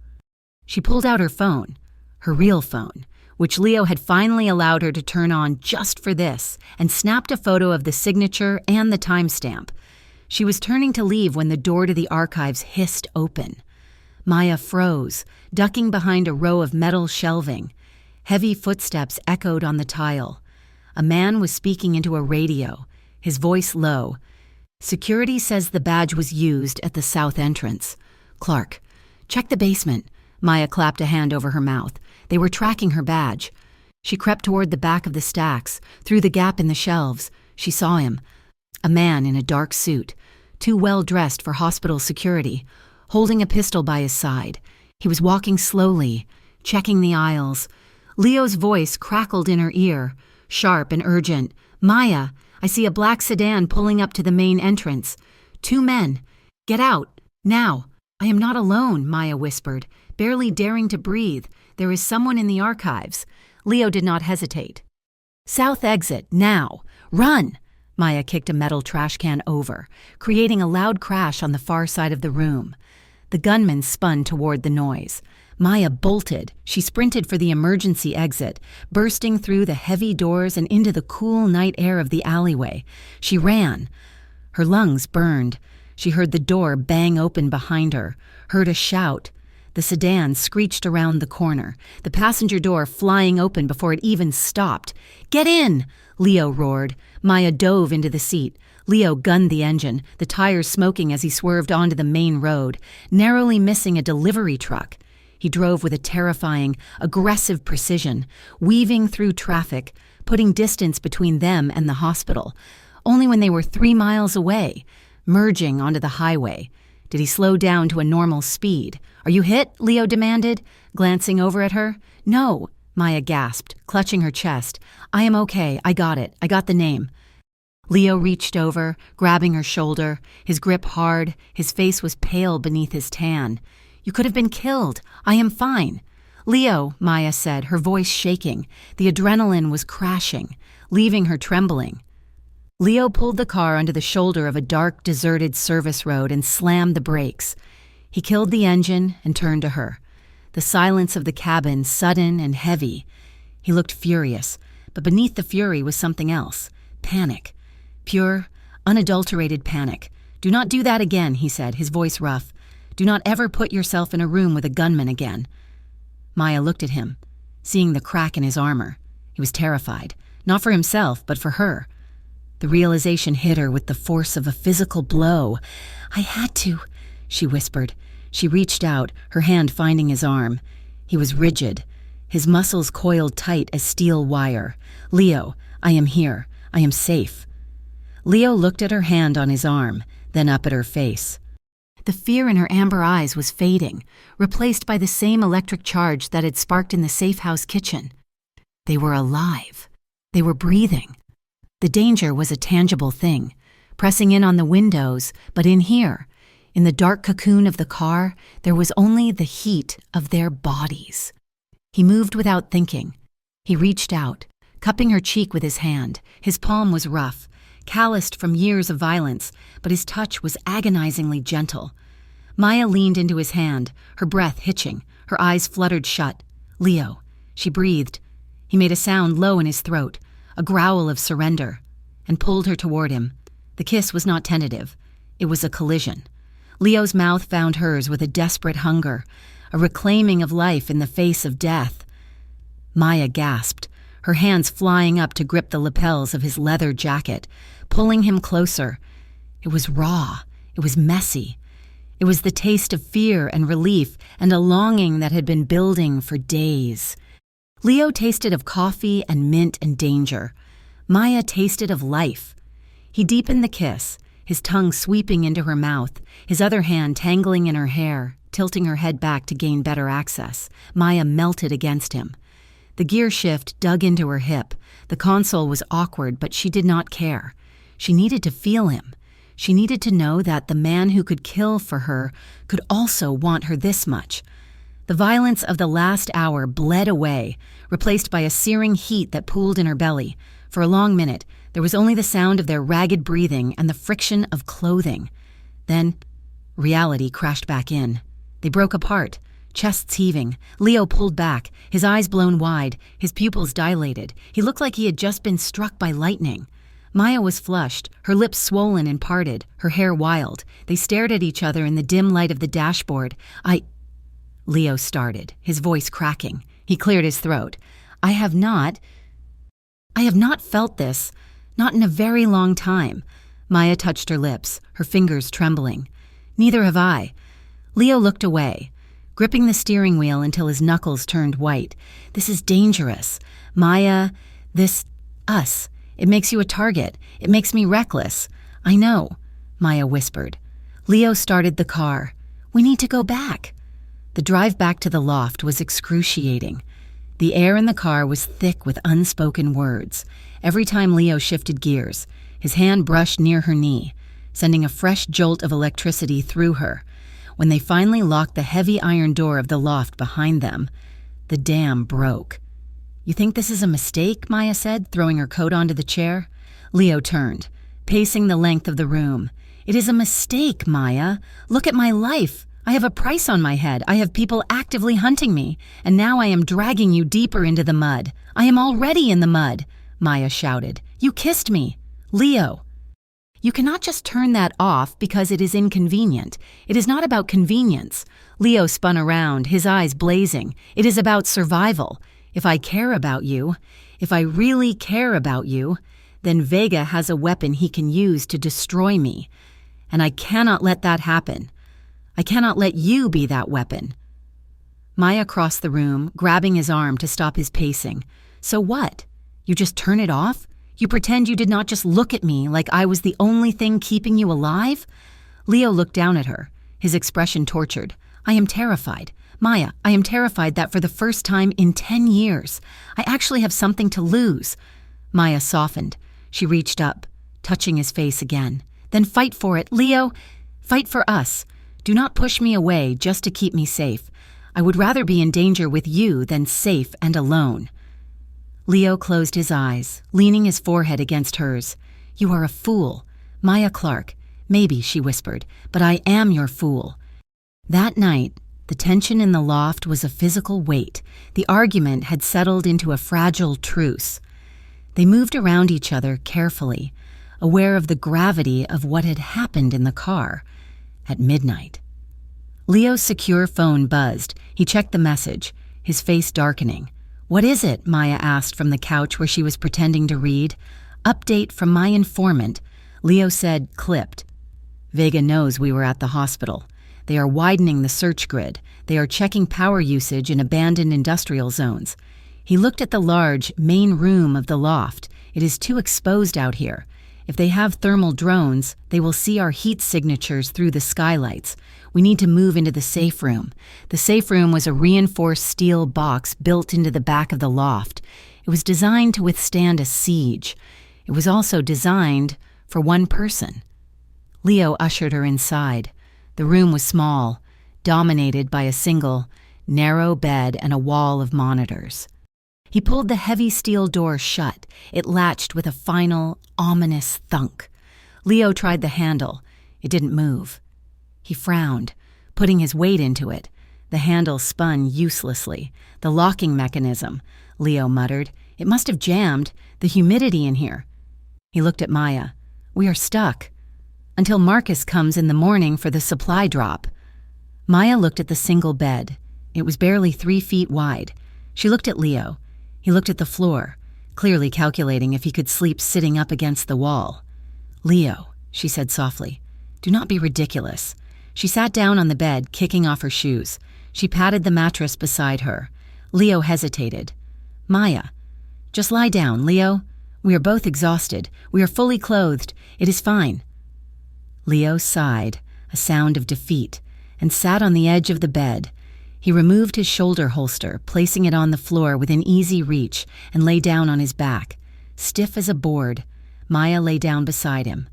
S1: She pulled out her phone, her real phone, which Leo had finally allowed her to turn on just for this, and snapped a photo of the signature and the timestamp. She was turning to leave when the door to the archives hissed open. Maya froze, ducking behind a row of metal shelving. Heavy footsteps echoed on the tile. A man was speaking into a radio, his voice low. "Security says the badge was used at the south entrance. Clark, check the basement." Maya clapped a hand over her mouth. They were tracking her badge. She crept toward the back of the stacks, through the gap in the shelves. She saw him. A man in a dark suit, too well dressed for hospital security, holding a pistol by his side. He was walking slowly, checking the aisles. Leo's voice crackled in her ear, sharp and urgent. "Maya, I see a black sedan pulling up to the main entrance. 2 men. Get out, now." "I am not alone," Maya whispered, barely daring to breathe. "There is someone in the archives." Leo did not hesitate. "South exit, now. Run!" Maya kicked a metal trash can over, creating a loud crash on the far side of the room. The gunman spun toward the noise. Maya bolted. She sprinted for the emergency exit, bursting through the heavy doors and into the cool night air of the alleyway. She ran. Her lungs burned. She heard the door bang open behind her, heard a shout. The sedan screeched around the corner, the passenger door flying open before it even stopped. "Get in!" Leo roared. Maya dove into the seat. Leo gunned the engine, the tires smoking as he swerved onto the main road, narrowly missing a delivery truck. He drove with a terrifying, aggressive precision, weaving through traffic, putting distance between them and the hospital. Only when they were 3 miles away, merging onto the highway, did he slow down to a normal speed. "Are you hit?" Leo demanded, glancing over at her. "No," Maya gasped, clutching her chest. "I am okay. I got it. I got the name." Leo reached over, grabbing her shoulder, his grip hard. His face was pale beneath his tan. "You could have been killed. I am fine." "Leo," Maya said, her voice shaking. The adrenaline was crashing, leaving her trembling. Leo pulled the car onto the shoulder of a dark, deserted service road and slammed the brakes. He killed the engine and turned to her. The silence of the cabin sudden and heavy. He looked furious, but beneath the fury was something else. Panic. Pure, unadulterated panic. "Do not do that again," he said, his voice rough. Do not ever put yourself in a room with a gunman again." Maya looked at him, seeing the crack in his armor. He was terrified, not for himself, but for her. The realization hit her with the force of a physical blow. "I had to," she whispered. She reached out, her hand finding his arm. He was rigid, his muscles coiled tight as steel wire. "Leo, I am here. I am safe." Leo looked at her hand on his arm, then up at her face. The fear in her amber eyes was fading, replaced by the same electric charge that had sparked in the safe house kitchen. They were alive. They were breathing. The danger was a tangible thing, pressing in on the windows, but in here, in the dark cocoon of the car, there was only the heat of their bodies. He moved without thinking. He reached out, cupping her cheek with his hand. His palm was rough, calloused from years of violence, but his touch was agonizingly gentle. Maya leaned into his hand, her breath hitching, her eyes fluttered shut. "Leo," she breathed. He made a sound low in his throat, a growl of surrender, and pulled her toward him. The kiss was not tentative. It was a collision. Leo's mouth found hers with a desperate hunger, a reclaiming of life in the face of death. Maya gasped, her hands flying up to grip the lapels of his leather jacket, pulling him closer. It was raw. It was messy. It was the taste of fear and relief and a longing that had been building for days. Leo tasted of coffee and mint and danger. Maya tasted of life. He deepened the kiss, his tongue sweeping into her mouth, his other hand tangling in her hair, tilting her head back to gain better access. Maya melted against him. The gear shift dug into her hip. The console was awkward, but she did not care. She needed to feel him. She needed to know that the man who could kill for her could also want her this much. The violence of the last hour bled away, replaced by a searing heat that pooled in her belly. For a long minute, there was only the sound of their ragged breathing and the friction of clothing. Then, reality crashed back in. They broke apart, chests heaving. Leo pulled back, his eyes blown wide, his pupils dilated. He looked like he had just been struck by lightning. Maya was flushed, her lips swollen and parted, her hair wild. They stared at each other in the dim light of the dashboard. Leo started, his voice cracking. He cleared his throat. I have not felt this, not in a very long time. Maya touched her lips, her fingers trembling. Neither have I. Leo looked away, gripping the steering wheel until his knuckles turned white. This is dangerous. Maya, us. It makes you a target. It makes me reckless. I know, Maya whispered. Leo started the car. We need to go back. The drive back to the loft was excruciating. The air in the car was thick with unspoken words. Every time Leo shifted gears, his hand brushed near her knee, sending a fresh jolt of electricity through her. When they finally locked the heavy iron door of the loft behind them, the dam broke. You think this is a mistake? Maya said, throwing her coat onto the chair. Leo turned, pacing the length of the room. It is a mistake, Maya. Look at my life. I have a price on my head. I have people actively hunting me, and now I am dragging you deeper into the mud. I am already in the mud, Maya shouted. You kissed me. Leo. You cannot just turn that off because it is inconvenient. It is not about convenience. Leo spun around, his eyes blazing. It is about survival. If I care about you, if I really care about you, then Vega has a weapon he can use to destroy me. And I cannot let that happen. I cannot let you be that weapon. Maya crossed the room, grabbing his arm to stop his pacing. So what? You just turn it off? You pretend you did not just look at me like I was the only thing keeping you alive? Leo looked down at her, his expression tortured. I am terrified. Maya, I am terrified that for the first time in 10 years, I actually have something to lose. Maya softened. She reached up, touching his face again. Then fight for it, Leo. Fight for us. Do not push me away just to keep me safe. I would rather be in danger with you than safe and alone. Leo closed his eyes, leaning his forehead against hers. You are a fool. Maya Clark. Maybe, she whispered, but I am your fool. That night, the tension in the loft was a physical weight. The argument had settled into a fragile truce. They moved around each other carefully, aware of the gravity of what had happened in the car. At midnight. Leo's secure phone buzzed. He checked the message, his face darkening. "What is it?" Maya asked from the couch where she was pretending to read. "Update from my informant." Leo said, clipped. "Vega knows we were at the hospital. They are widening the search grid. They are checking power usage in abandoned industrial zones." He looked at the large main room of the loft. "It is too exposed out here. If they have thermal drones, they will see our heat signatures through the skylights. We need to move into the safe room." The safe room was a reinforced steel box built into the back of the loft. It was designed to withstand a siege. It was also designed for one person. Leo ushered her inside. The room was small, dominated by a single, narrow bed and a wall of monitors. He pulled the heavy steel door shut. It latched with a final, ominous thunk. Leo tried the handle. It didn't move. He frowned, putting his weight into it. The handle spun uselessly. "The locking mechanism," Leo muttered. "It must have jammed. The humidity in here." He looked at Maya. "We are stuck. Until Marcus comes in the morning for the supply drop." Maya looked at the single bed. It was barely 3 feet wide. She looked at Leo. He looked at the floor, clearly calculating if he could sleep sitting up against the wall. "Leo," she said softly, "do not be ridiculous." She sat down on the bed, kicking off her shoes. She patted the mattress beside her. Leo hesitated. "Maya, just lie down, Leo. We are both exhausted. We are fully clothed. It is fine." Leo sighed, a sound of defeat, and sat on the edge of the bed. He removed his shoulder holster, placing it on the floor within easy reach, and lay down on his back. Stiff as a board, Maya lay down beside him.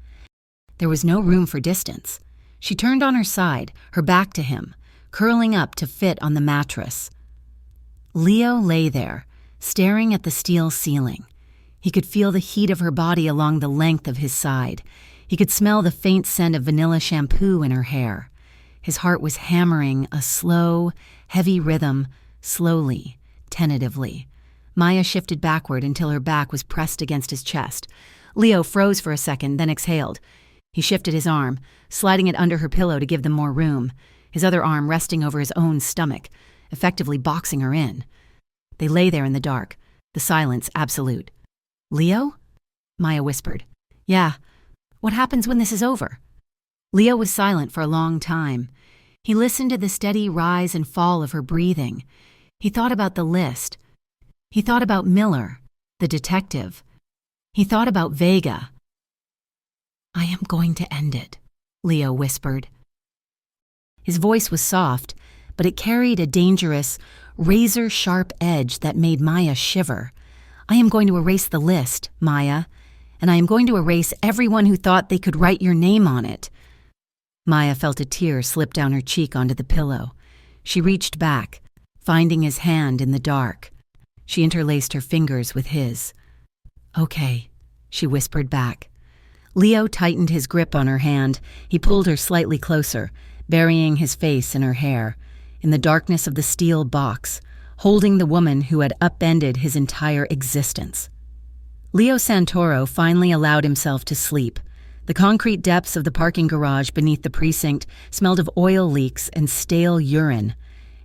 S1: There was no room for distance. She turned on her side, her back to him, curling up to fit on the mattress. Leo lay there, staring at the steel ceiling. He could feel the heat of her body along the length of his side. He could smell the faint scent of vanilla shampoo in her hair. His heart was hammering a slow, heavy rhythm, slowly, tentatively. Maya shifted backward until her back was pressed against his chest. Leo froze for a second, then exhaled. He shifted his arm, sliding it under her pillow to give them more room, his other arm resting over his own stomach, effectively boxing her in. They lay there in the dark, the silence absolute. "Leo?" Maya whispered. "Yeah. What happens when this is over?" Leo was silent for a long time. He listened to the steady rise and fall of her breathing. He thought about the list. He thought about Miller, the detective. He thought about Vega. "I am going to end it," Leo whispered. His voice was soft, but it carried a dangerous, razor-sharp edge that made Maya shiver. "I am going to erase the list, Maya, and I am going to erase everyone who thought they could write your name on it." Maya felt a tear slip down her cheek onto the pillow. She reached back, finding his hand in the dark. She interlaced her fingers with his. "Okay," she whispered back. Leo tightened his grip on her hand. He pulled her slightly closer, burying his face in her hair, in the darkness of the steel box, holding the woman who had upended his entire existence. Leo Santoro finally allowed himself to sleep. The concrete depths of the parking garage beneath the precinct smelled of oil leaks and stale urine.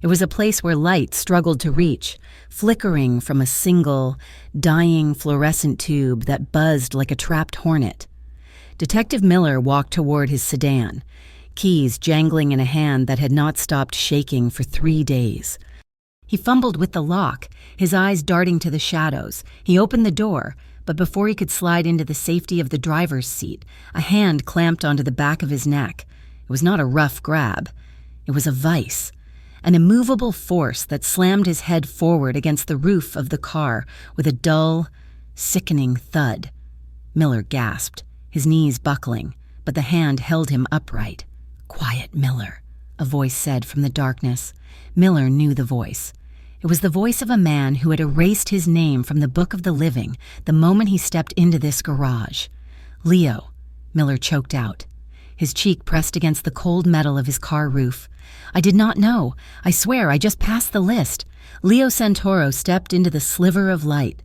S1: It was a place where light struggled to reach, flickering from a single, dying fluorescent tube that buzzed like a trapped hornet. Detective Miller walked toward his sedan, keys jangling in a hand that had not stopped shaking for 3 days. He fumbled with the lock, his eyes darting to the shadows. He opened the door, but before he could slide into the safety of the driver's seat, a hand clamped onto the back of his neck. It was not a rough grab. It was a vice, an immovable force that slammed his head forward against the roof of the car with a dull, sickening thud. Miller gasped, his knees buckling, but the hand held him upright. "Quiet, Miller," a voice said from the darkness. Miller knew the voice. It was the voice of a man who had erased his name from the book of the living the moment he stepped into this garage. "Leo," Miller choked out, his cheek pressed against the cold metal of his car roof. "I did not know. I swear, I just passed the list." Leo Santoro stepped into the sliver of light.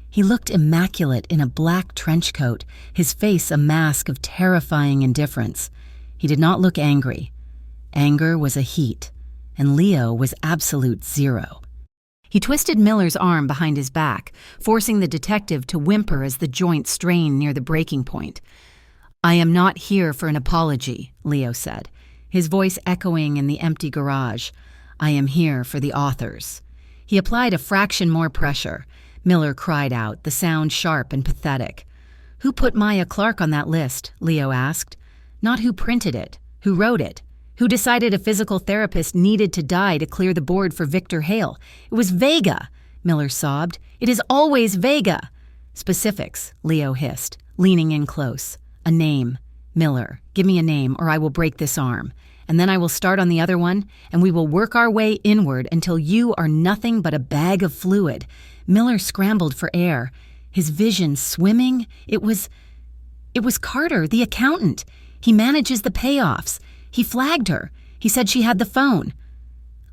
S1: He looked immaculate in a black trench coat, his face a mask of terrifying indifference. He did not look angry. Anger was a heat, and Leo was absolute zero. He twisted Miller's arm behind his back, forcing the detective to whimper as the joint strained near the breaking point. "I am not here for an apology," Leo said, his voice echoing in the empty garage. "I am here for the authors." He applied a fraction more pressure. Miller cried out, the sound sharp and pathetic. "Who put Maya Clark on that list?" Leo asked. "Not who printed it, who wrote it. Who decided a physical therapist needed to die to clear the board for Victor Hale? It was Vega," Miller sobbed. "It is always Vega." "Specifics," Leo hissed, leaning in close. "A name. Miller, give me a name or I will break this arm. And then I will start on the other one, and we will work our way inward until you are nothing but a bag of fluid." Miller scrambled for air, his vision swimming. It was Carter, the accountant. He manages the payoffs. He flagged her. He said she had the phone.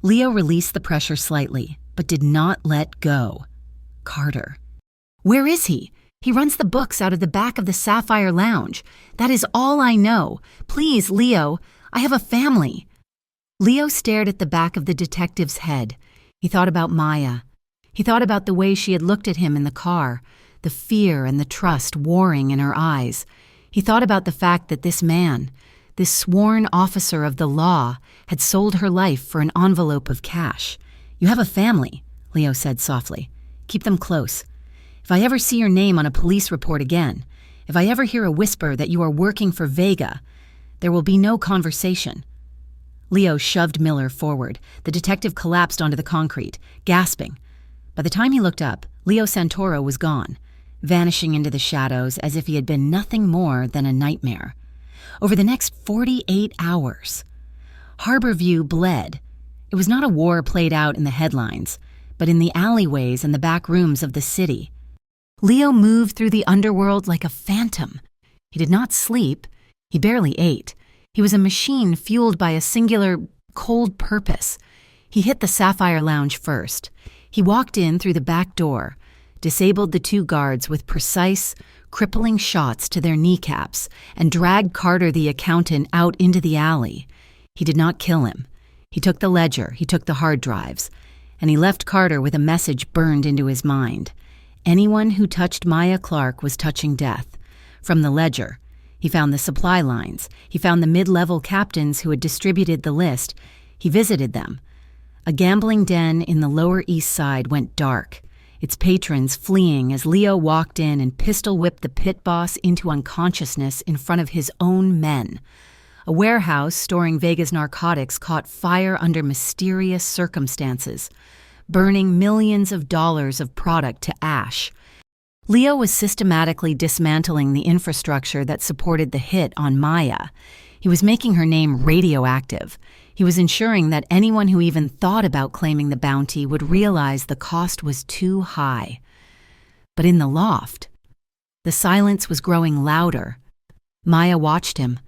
S1: Leo released the pressure slightly, but did not let go. Carter. "Where is he?" "He runs the books out of the back of the Sapphire Lounge. That is all I know. Please, Leo, I have a family." Leo stared at the back of the detective's head. He thought about Maya. He thought about the way she had looked at him in the car, the fear and the trust warring in her eyes. He thought about the fact that this man, this sworn officer of the law, had sold her life for an envelope of cash. "You have a family," Leo said softly. "Keep them close. If I ever see your name on a police report again, if I ever hear a whisper that you are working for Vega, there will be no conversation." Leo shoved Miller forward. The detective collapsed onto the concrete, gasping. By the time he looked up, Leo Santoro was gone, vanishing into the shadows as if he had been nothing more than a nightmare. Over the next 48 hours, Harborview bled. It was not a war played out in the headlines, but in the alleyways and the back rooms of the city. Leo moved through the underworld like a phantom. He did not sleep. He barely ate. He was a machine fueled by a singular, cold purpose. He hit the Sapphire Lounge first. He walked in through the back door, disabled the two guards with precise, crippling shots to their kneecaps, and dragged Carter the accountant out into the alley. He did not kill him. He took the ledger, he took the hard drives, and he left Carter with a message burned into his mind. Anyone who touched Maya Clark was touching death. From the ledger, he found the supply lines. He found the mid-level captains who had distributed the list. He visited them. A gambling den in the Lower East Side went dark, its patrons fleeing as Leo walked in and pistol-whipped the pit boss into unconsciousness in front of his own men. A warehouse storing Vega's narcotics caught fire under mysterious circumstances, burning millions of dollars of product to ash. Leo was systematically dismantling the infrastructure that supported the hit on Maya. He was making her name radioactive. He was ensuring that anyone who even thought about claiming the bounty would realize the cost was too high. But in the loft, the silence was growing louder. Maya watched him.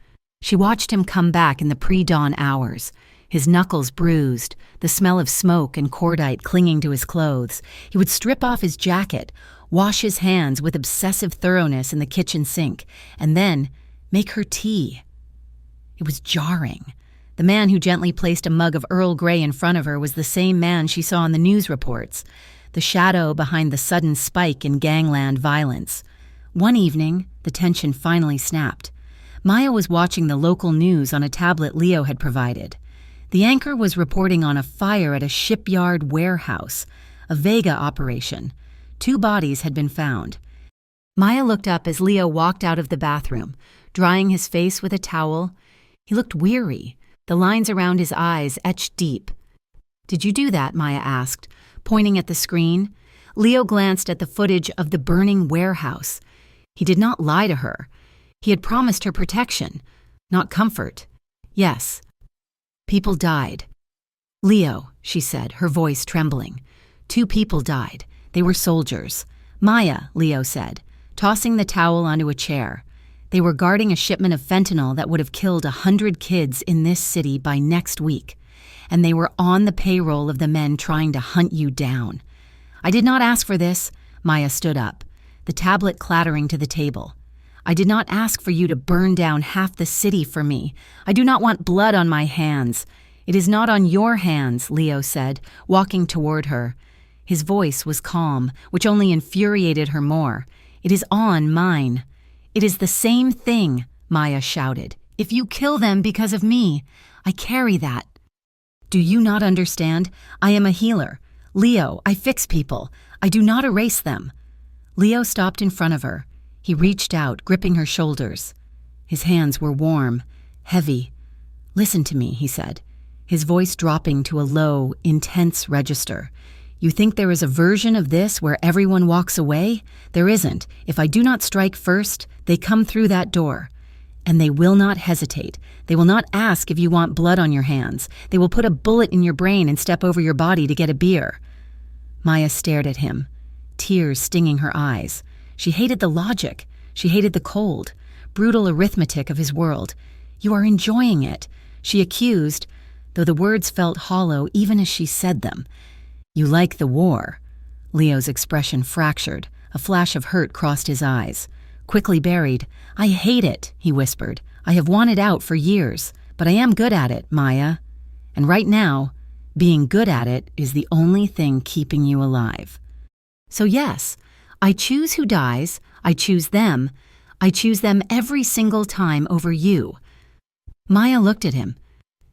S1: She watched him come back in the pre-dawn hours, his knuckles bruised, the smell of smoke and cordite clinging to his clothes. He would strip off his jacket, wash his hands with obsessive thoroughness in the kitchen sink, and then make her tea. It was jarring. The man who gently placed a mug of Earl Grey in front of her was the same man she saw in the news reports, the shadow behind the sudden spike in gangland violence. One evening, the tension finally snapped. Maya was watching the local news on a tablet Leo had provided. The anchor was reporting on a fire at a shipyard warehouse, a Vega operation. 2 bodies had been found. Maya looked up as Leo walked out of the bathroom, drying his face with a towel. He looked weary, the lines around his eyes etched deep. "Did you do that?" Maya asked, pointing at the screen. Leo glanced at the footage of the burning warehouse. He did not lie to her. He had promised her protection, not comfort. Yes. People died. "Leo," she said, her voice trembling. 2 people died. They were soldiers. "Maya," Leo said, tossing the towel onto a chair. "They were guarding a shipment of fentanyl that would have killed 100 kids in this city by next week. And they were on the payroll of the men trying to hunt you down." "I did not ask for this." Maya stood up, the tablet clattering to the table. I did not ask for you to burn down half the city for me. I do not want blood on my hands. It is not on your hands, Leo said, walking toward her. His voice was calm, which only infuriated her more. It is on mine. It is the same thing, Maya shouted. If you kill them because of me, I carry that. Do you not understand? I am a healer. Leo, I fix people. I do not erase them. Leo stopped in front of her. He reached out, gripping her shoulders. His hands were warm, heavy. Listen to me, he said, his voice dropping to a low, intense register. You think there is a version of this where everyone walks away? There isn't. If I do not strike first, they come through that door. And they will not hesitate. They will not ask if you want blood on your hands. They will put a bullet in your brain and step over your body to get a beer. Maya stared at him, tears stinging her eyes. She hated the logic. She hated the cold, brutal arithmetic of his world. You are enjoying it, she accused, though the words felt hollow even as she said them. You like the war. Leo's expression fractured. A flash of hurt crossed his eyes. Quickly buried, I hate it, he whispered. I have wanted out for years, but I am good at it, Maya. And right now, being good at it is the only thing keeping you alive. So yes, I choose who dies, I choose them every single time over you. Maya looked at him,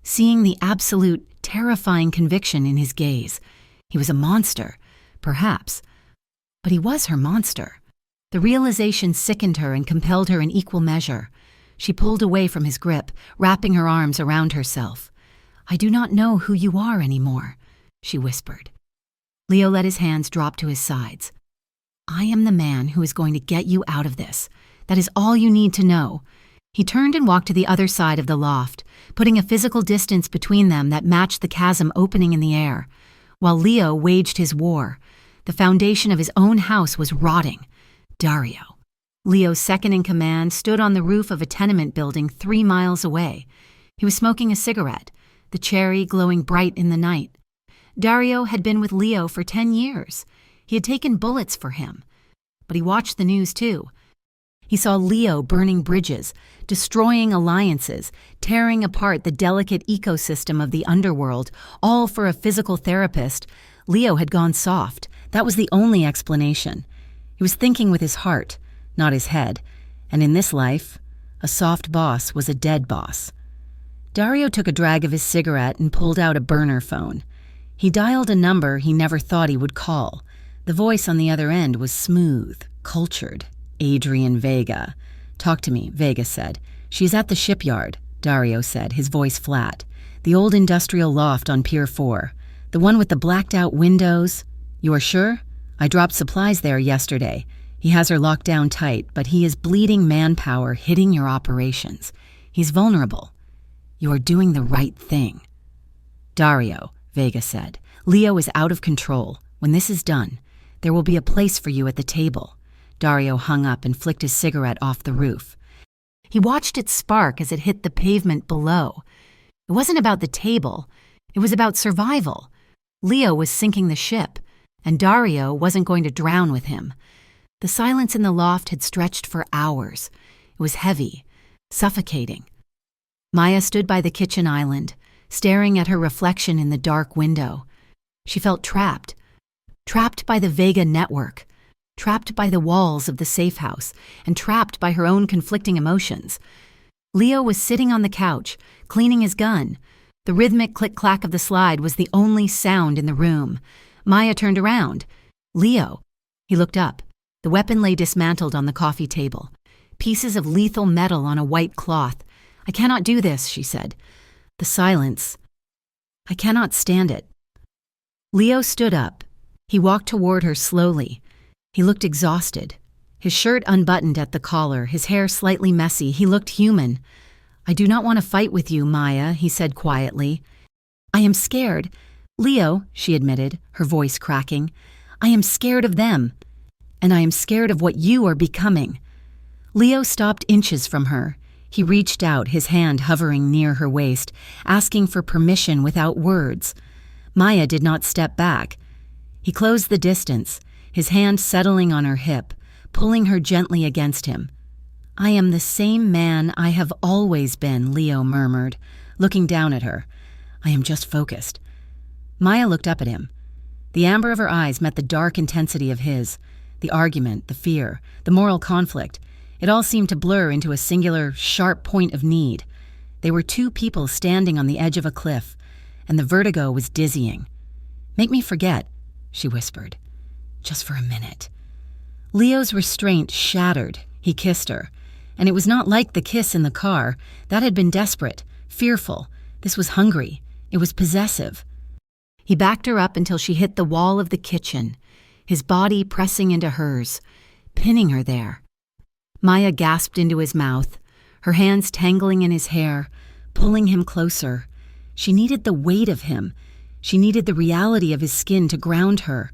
S1: seeing the absolute, terrifying conviction in his gaze. He was a monster, perhaps, but he was her monster. The realization sickened her and compelled her in equal measure. She pulled away from his grip, wrapping her arms around herself. I do not know who you are anymore, she whispered. Leo let his hands drop to his sides. I am the man who is going to get you out of this. That is all you need to know. He turned and walked to the other side of the loft, putting a physical distance between them that matched the chasm opening in the air. While Leo waged his war, the foundation of his own house was rotting. Dario, Leo's second in command, stood on the roof of a tenement building 3 miles away. He was smoking a cigarette, the cherry glowing bright in the night. Dario had been with Leo for 10 years. He had taken bullets for him. But he watched the news too. He saw Leo burning bridges, destroying alliances, tearing apart the delicate ecosystem of the underworld, all for a physical therapist. Leo had gone soft. That was the only explanation. He was thinking with his heart, not his head. And in this life, a soft boss was a dead boss. Dario took a drag of his cigarette and pulled out a burner phone. He dialed a number he never thought he would call. The voice on the other end was smooth, cultured. Adrian Vega. Talk to me, Vega said. She's at the shipyard, Dario said, his voice flat. The old industrial loft on Pier 4. The one with the blacked-out windows. You are sure? I dropped supplies there yesterday. He has her locked down tight, but he is bleeding manpower hitting your operations. He's vulnerable. You are doing the right thing. Dario, Vega said, Leo is out of control. When this is done, there will be a place for you at the table. Dario hung up and flicked his cigarette off the roof. He watched it spark as it hit the pavement below. It wasn't about the table. It was about survival. Leo was sinking the ship, and Dario wasn't going to drown with him. The silence in the loft had stretched for hours. It was heavy, suffocating. Maya stood by the kitchen island, staring at her reflection in the dark window. She felt trapped by the Vega network, trapped by the walls of the safe house, and trapped by her own conflicting emotions. Leo was sitting on the couch, cleaning his gun. The rhythmic click-clack of the slide was the only sound in the room. Maya turned around. Leo. He looked up. The weapon lay dismantled on the coffee table. Pieces of lethal metal on a white cloth. I cannot do this, she said. The silence. I cannot stand it. Leo stood up. He walked toward her slowly. He looked exhausted. His shirt unbuttoned at the collar, his hair slightly messy. He looked human. I do not want to fight with you, Maya, he said quietly. I am scared. Leo, she admitted, her voice cracking. I am scared of them. And I am scared of what you are becoming. Leo stopped inches from her. He reached out, his hand hovering near her waist, asking for permission without words. Maya did not step back. He closed the distance, his hand settling on her hip, pulling her gently against him. I am the same man I have always been, Leo murmured, looking down at her. I am just focused. Maya looked up at him. The amber of her eyes met the dark intensity of his. The argument, the fear, the moral conflict. It all seemed to blur into a singular, sharp point of need. They were two people standing on the edge of a cliff, and the vertigo was dizzying. Make me forget, she whispered. Just for a minute. Leo's restraint shattered. He kissed her. And it was not like the kiss in the car. That had been desperate, fearful. This was hungry. It was possessive. He backed her up until she hit the wall of the kitchen, his body pressing into hers, pinning her there. Maya gasped into his mouth, her hands tangling in his hair, pulling him closer. She needed the weight of him. She needed the reality of his skin to ground her.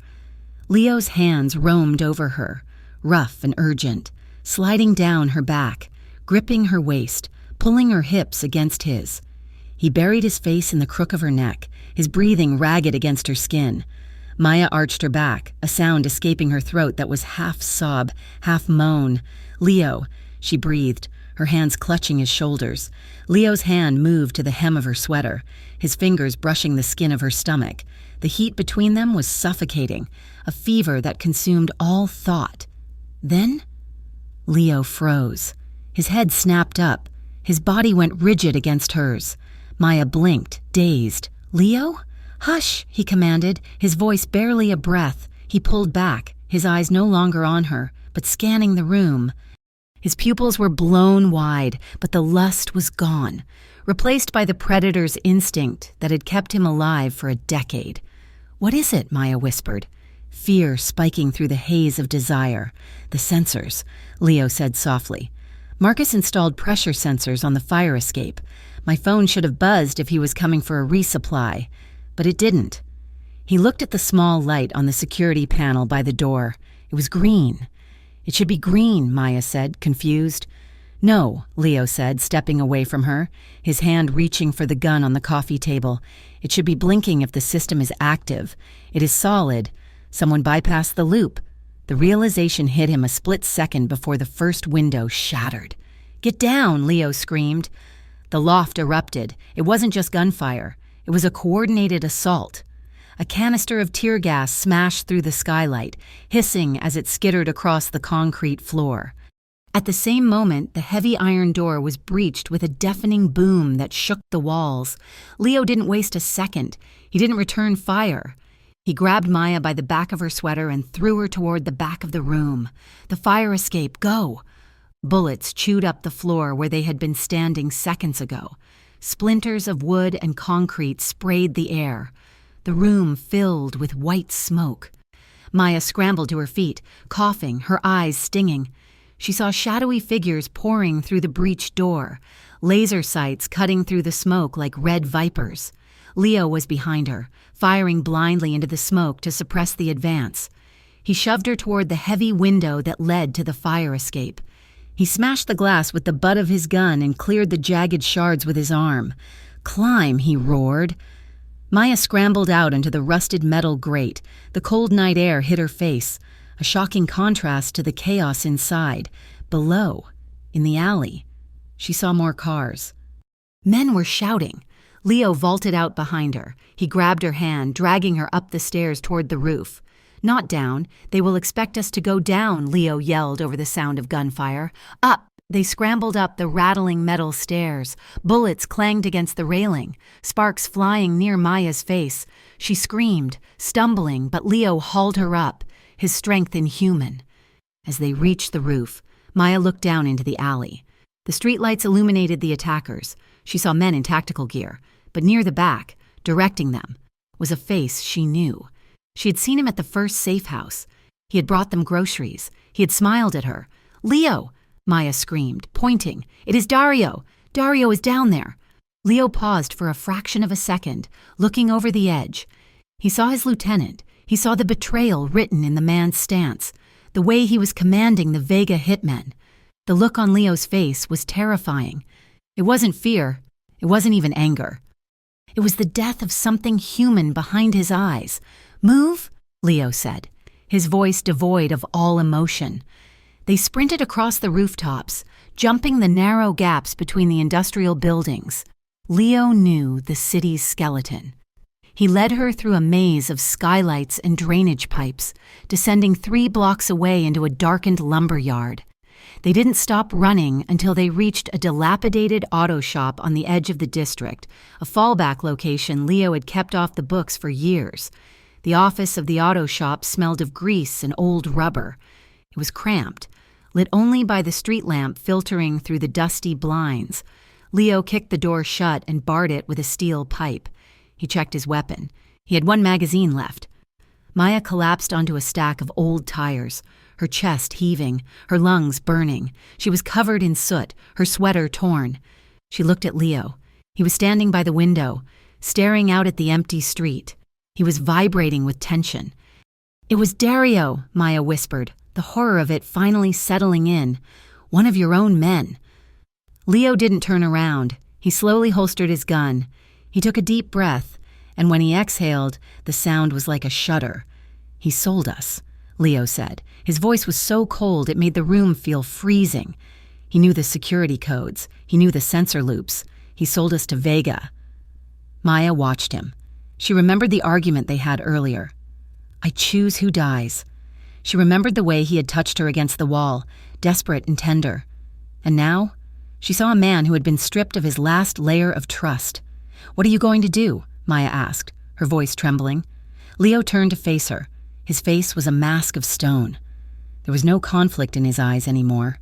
S1: Leo's hands roamed over her, rough and urgent, sliding down her back, gripping her waist, pulling her hips against his. He buried his face in the crook of her neck, his breathing ragged against her skin. Maya arched her back, a sound escaping her throat that was half sob, half moan. Leo, she breathed, her hands clutching his shoulders. Leo's hand moved to the hem of her sweater, his fingers brushing the skin of her stomach. The heat between them was suffocating, a fever that consumed all thought. Then Leo froze. His head snapped up. His body went rigid against hers. Maya blinked, dazed. Leo? Hush, he commanded, his voice barely a breath. He pulled back, his eyes no longer on her, but scanning the room. His pupils were blown wide, but the lust was gone, replaced by the predator's instinct that had kept him alive for a decade. What is it? Maya whispered. Fear spiking through the haze of desire. The sensors, Leo said softly. Marcus installed pressure sensors on the fire escape. My phone should have buzzed if he was coming for a resupply, but it didn't. He looked at the small light on the security panel by the door. It was green. It should be green, Maya said, confused. No, Leo said, stepping away from her, his hand reaching for the gun on the coffee table. It should be blinking if the system is active. It is solid. Someone bypassed the loop. The realization hit him a split second before the first window shattered. Get down, Leo screamed. The loft erupted. It wasn't just gunfire. It was a coordinated assault. A canister of tear gas smashed through the skylight, hissing as it skittered across the concrete floor. At the same moment, the heavy iron door was breached with a deafening boom that shook the walls. Leo didn't waste a second. He didn't return fire. He grabbed Maya by the back of her sweater and threw her toward the back of the room. The fire escape, go! Bullets chewed up the floor where they had been standing seconds ago. Splinters of wood and concrete sprayed the air. The room filled with white smoke. Maya scrambled to her feet, coughing, her eyes stinging. She saw shadowy figures pouring through the breached door, laser sights cutting through the smoke like red vipers. Leo was behind her, firing blindly into the smoke to suppress the advance. He shoved her toward the heavy window that led to the fire escape. He smashed the glass with the butt of his gun and cleared the jagged shards with his arm. Climb, he roared. Maya scrambled out into the rusted metal grate. The cold night air hit her face, a shocking contrast to the chaos inside. Below, in the alley, she saw more cars. Men were shouting. Leo vaulted out behind her. He grabbed her hand, dragging her up the stairs toward the roof. Not down. They will expect us to go down, Leo yelled over the sound of gunfire. Up. They scrambled up the rattling metal stairs. Bullets clanged against the railing, sparks flying near Maya's face. She screamed, stumbling, but Leo hauled her up, his strength inhuman. As they reached the roof, Maya looked down into the alley. The streetlights illuminated the attackers. She saw men in tactical gear, but near the back, directing them, was a face she knew. She had seen him at the first safe house. He had brought them groceries. He had smiled at her. Leo! Maya screamed, pointing. It is Dario! Dario is down there! Leo paused for a fraction of a second, looking over the edge. He saw his lieutenant. He saw the betrayal written in the man's stance, the way he was commanding the Vega hitmen. The look on Leo's face was terrifying. It wasn't fear. It wasn't even anger. It was the death of something human behind his eyes. Move, Leo said, his voice devoid of all emotion. They sprinted across the rooftops, jumping the narrow gaps between the industrial buildings. Leo knew the city's skeleton. He led her through a maze of skylights and drainage pipes, descending 3 blocks away into a darkened lumber yard. They didn't stop running until they reached a dilapidated auto shop on the edge of the district, a fallback location Leo had kept off the books for years. The office of the auto shop smelled of grease and old rubber. It was cramped, lit only by the street lamp filtering through the dusty blinds. Leo kicked the door shut and barred it with a steel pipe. He checked his weapon. He had 1 magazine left. Maya collapsed onto a stack of old tires, her chest heaving, her lungs burning. She was covered in soot, her sweater torn. She looked at Leo. He was standing by the window, staring out at the empty street. He was vibrating with tension. "It was Dario," Maya whispered, the horror of it finally settling in. "One of your own men." Leo didn't turn around. He slowly holstered his gun. He took a deep breath, and when he exhaled, the sound was like a shudder. "He sold us," Leo said. His voice was so cold it made the room feel freezing. He knew the security codes. He knew the sensor loops. "He sold us to Vega." Maya watched him. She remembered the argument they had earlier. "I choose who dies." She remembered the way he had touched her against the wall, desperate and tender. And now, she saw a man who had been stripped of his last layer of trust. "What are you going to do?" Maya asked, her voice trembling. Leo turned to face her. His face was a mask of stone. There was no conflict in his eyes anymore.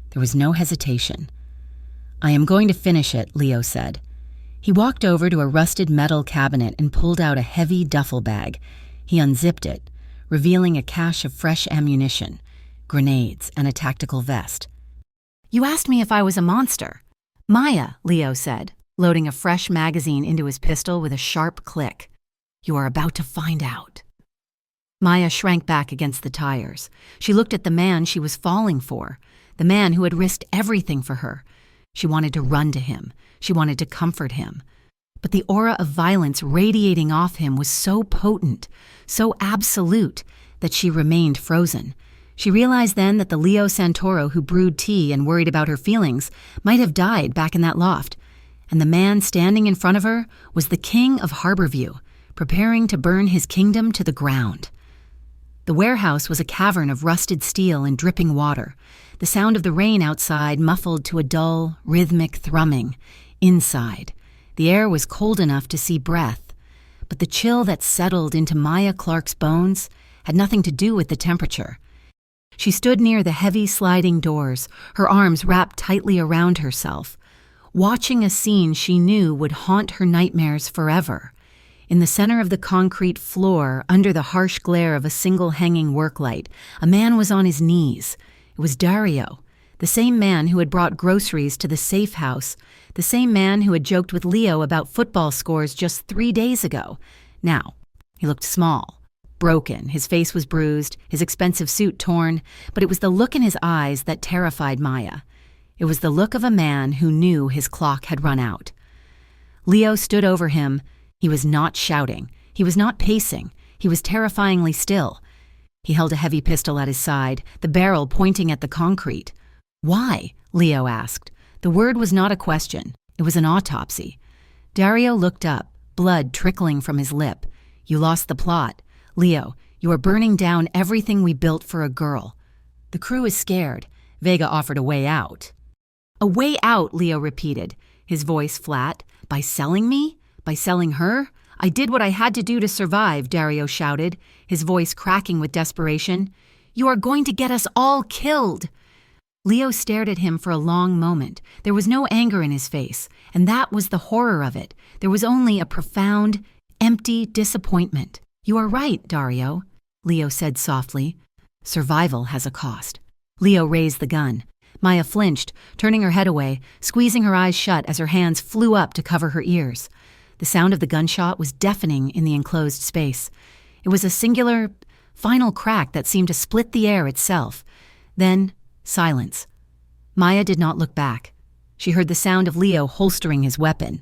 S1: There was no hesitation. "I am going to finish it," Leo said. He walked over to a rusted metal cabinet and pulled out a heavy duffel bag. He unzipped it, revealing a cache of fresh ammunition, grenades, and a tactical vest. "You asked me if I was a monster." "Maya," Leo said, loading a fresh magazine into his pistol with a sharp click. "You are about to find out." Maya shrank back against the tires. She looked at the man she was falling for, the man who had risked everything for her. She wanted to run to him. She wanted to comfort him. But the aura of violence radiating off him was so potent, so absolute, that she remained frozen. She realized then that the Leo Santoro who brewed tea and worried about her feelings might have died back in that loft. And the man standing in front of her was the king of Harborview, preparing to burn his kingdom to the ground. The warehouse was a cavern of rusted steel and dripping water. The sound of the rain outside muffled to a dull, rhythmic thrumming. Inside, the air was cold enough to see breath, but the chill that settled into Maya Clark's bones had nothing to do with the temperature. She stood near the heavy sliding doors, her arms wrapped tightly around herself, watching a scene she knew would haunt her nightmares forever. In the center of the concrete floor, under the harsh glare of a single hanging work light, a man was on his knees. It was Dario, the same man who had brought groceries to the safe house, the same man who had joked with Leo about football scores just 3 days ago. Now, he looked small, broken, his face was bruised, his expensive suit torn, but it was the look in his eyes that terrified Maya. It was the look of a man who knew his clock had run out. Leo stood over him. He was not shouting. He was not pacing. He was terrifyingly still. He held a heavy pistol at his side, the barrel pointing at the concrete. "Why?" Leo asked. The word was not a question. It was an autopsy. Dario looked up, blood trickling from his lip. "You lost the plot. Leo, you are burning down everything we built for a girl. The crew is scared." Vega offered a way out. "A way out," Leo repeated, his voice flat. "By selling me? By selling her? I did what I had to do to survive," Dario shouted, his voice cracking with desperation. "You are going to get us all killed." Leo stared at him for a long moment. There was no anger in his face, and that was the horror of it. There was only a profound, empty disappointment. "You are right, Dario," Leo said softly. "Survival has a cost." Leo raised the gun. Maya flinched, turning her head away, squeezing her eyes shut as her hands flew up to cover her ears. The sound of the gunshot was deafening in the enclosed space. It was a singular, final crack that seemed to split the air itself. Then, silence. Maya did not look back. She heard the sound of Leo holstering his weapon.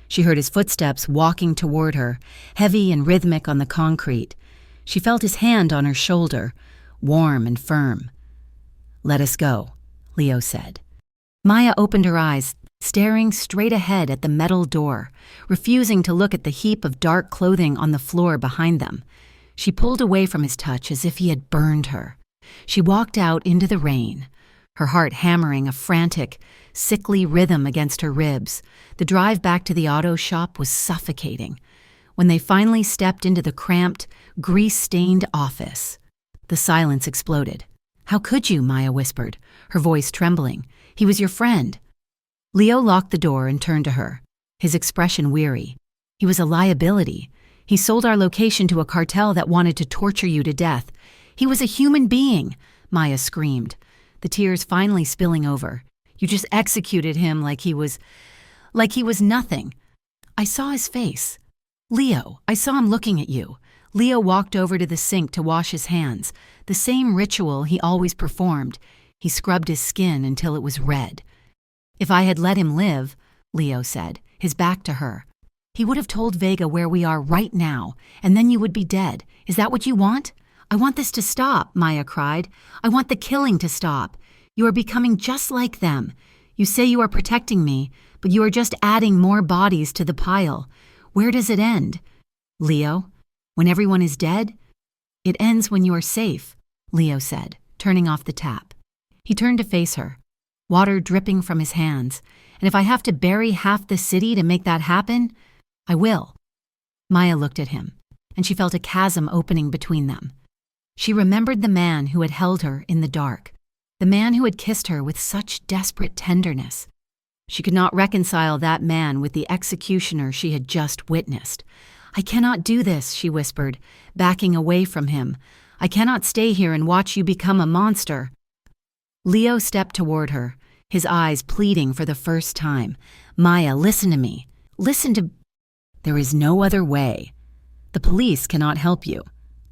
S1: She heard his footsteps walking toward her, heavy and rhythmic on the concrete. She felt his hand on her shoulder, warm and firm. "Let us go," Leo said. Maya opened her eyes, staring straight ahead at the metal door, refusing to look at the heap of dark clothing on the floor behind them. She pulled away from his touch as if he had burned her. She walked out into the rain, her heart hammering a frantic, sickly rhythm against her ribs. The drive back to the auto shop was suffocating. When they finally stepped into the cramped, grease-stained office, the silence exploded. "How could you?" Maya whispered, her voice trembling. "He was your friend." Leo locked the door and turned to her, his expression weary. "He was a liability. He sold our location to a cartel that wanted to torture you to death. He was a human being," Maya screamed, the tears finally spilling over. "You just executed him like he was nothing. I saw his face. Leo, I saw him looking at you." Leo walked over to the sink to wash his hands, the same ritual he always performed. He scrubbed his skin until it was red. "If I had let him live," Leo said, his back to her, "he would have told Vega where we are right now, and then you would be dead. Is that what you want?" "I want this to stop," Maya cried. "I want the killing to stop. You are becoming just like them. You say you are protecting me, but you are just adding more bodies to the pile. Where does it end? Leo, when everyone is dead?" "It ends when you are safe," Leo said, turning off the tap. He turned to face her, water dripping from his hands. "And if I have to bury half the city to make that happen, I will." Maya looked at him, and she felt a chasm opening between them. She remembered the man who had held her in the dark, the man who had kissed her with such desperate tenderness. She could not reconcile that man with the executioner she had just witnessed. "I cannot do this," she whispered, backing away from him. "I cannot stay here and watch you become a monster." Leo stepped toward her, his eyes pleading for the first time. "Maya, listen to me. Listen to—" "There is no other way. The police cannot help you.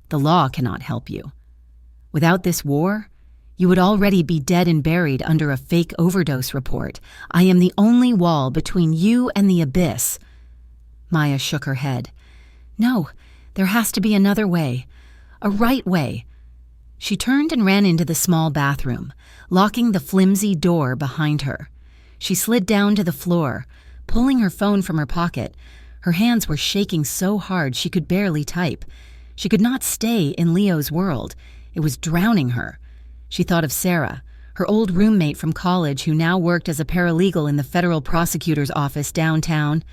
S1: The law cannot help you. Without this war, you would already be dead and buried under a fake overdose report. I am the only wall between you and the abyss." Maya shook her head. "No, there has to be another way. A right way." She turned and ran into the small bathroom, locking the flimsy door behind her. She slid down to the floor, pulling her phone from her pocket. Her hands were shaking so hard she could barely type. She could not stay in Leo's world. It was drowning her. She thought of Sarah, her old roommate from college who now worked as a paralegal in the federal prosecutor's office downtown.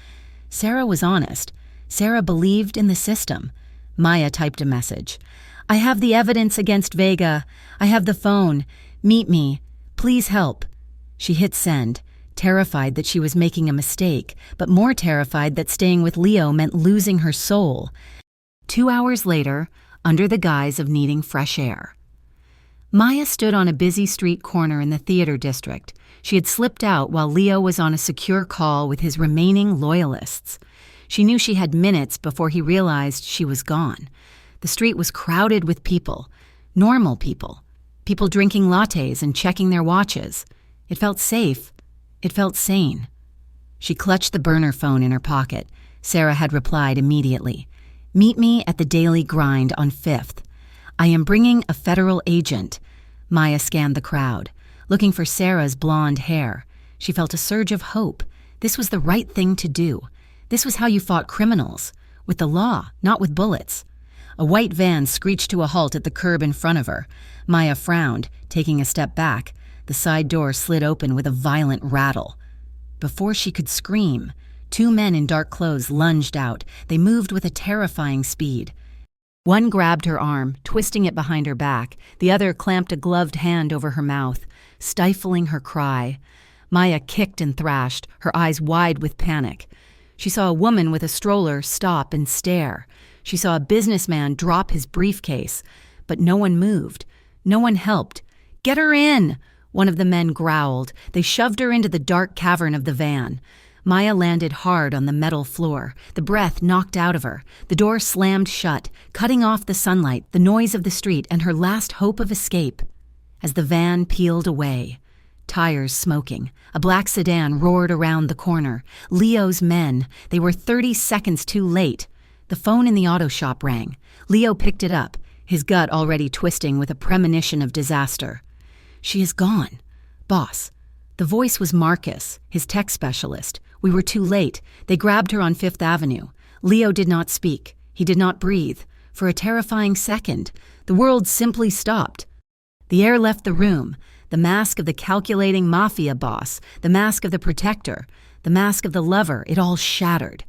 S1: Sarah was honest. Sarah believed in the system. Maya typed a message. "I have the evidence against Vega. I have the phone. Meet me. Please help." She hit send, terrified that she was making a mistake, but more terrified that staying with Leo meant losing her soul. 2 hours later, under the guise of needing fresh air. Maya stood on a busy street corner in the theater district. She had slipped out while Leo was on a secure call with his remaining loyalists. She knew she had minutes before he realized she was gone. The street was crowded with people, normal people drinking lattes and checking their watches. It felt safe. It felt sane. She clutched the burner phone in her pocket. Sarah had replied immediately. "Meet me at the Daily Grind on 5th. I am bringing a federal agent." Maya scanned the crowd, looking for Sarah's blonde hair. She felt a surge of hope. This was the right thing to do. This was how you fought criminals, with the law, not with bullets. A white van screeched to a halt at the curb in front of her. Maya frowned, taking a step back. The side door slid open with a violent rattle. Before she could scream, 2 men in dark clothes lunged out. They moved with a terrifying speed. One grabbed her arm, twisting it behind her back. The other clamped a gloved hand over her mouth, stifling her cry. Maya kicked and thrashed, her eyes wide with panic. She saw a woman with a stroller stop and stare. She saw a businessman drop his briefcase, but no one moved. No one helped. "Get her in!" one of the men growled. They shoved her into the dark cavern of the van. Maya landed hard on the metal floor, the breath knocked out of her. The door slammed shut, cutting off the sunlight, the noise of the street, and her last hope of escape. As the van peeled away, tires smoking, a black sedan roared around the corner. Leo's men. They were 30 seconds too late. The phone in the auto shop rang. Leo picked it up, his gut already twisting with a premonition of disaster. She is gone. Boss. The voice was Marcus, his tech specialist. We were too late. They grabbed her on Fifth Avenue. Leo did not speak. He did not breathe. For a terrifying second, the world simply stopped. The air left the room. The mask of the calculating mafia boss, the mask of the protector, the mask of the lover, it all shattered.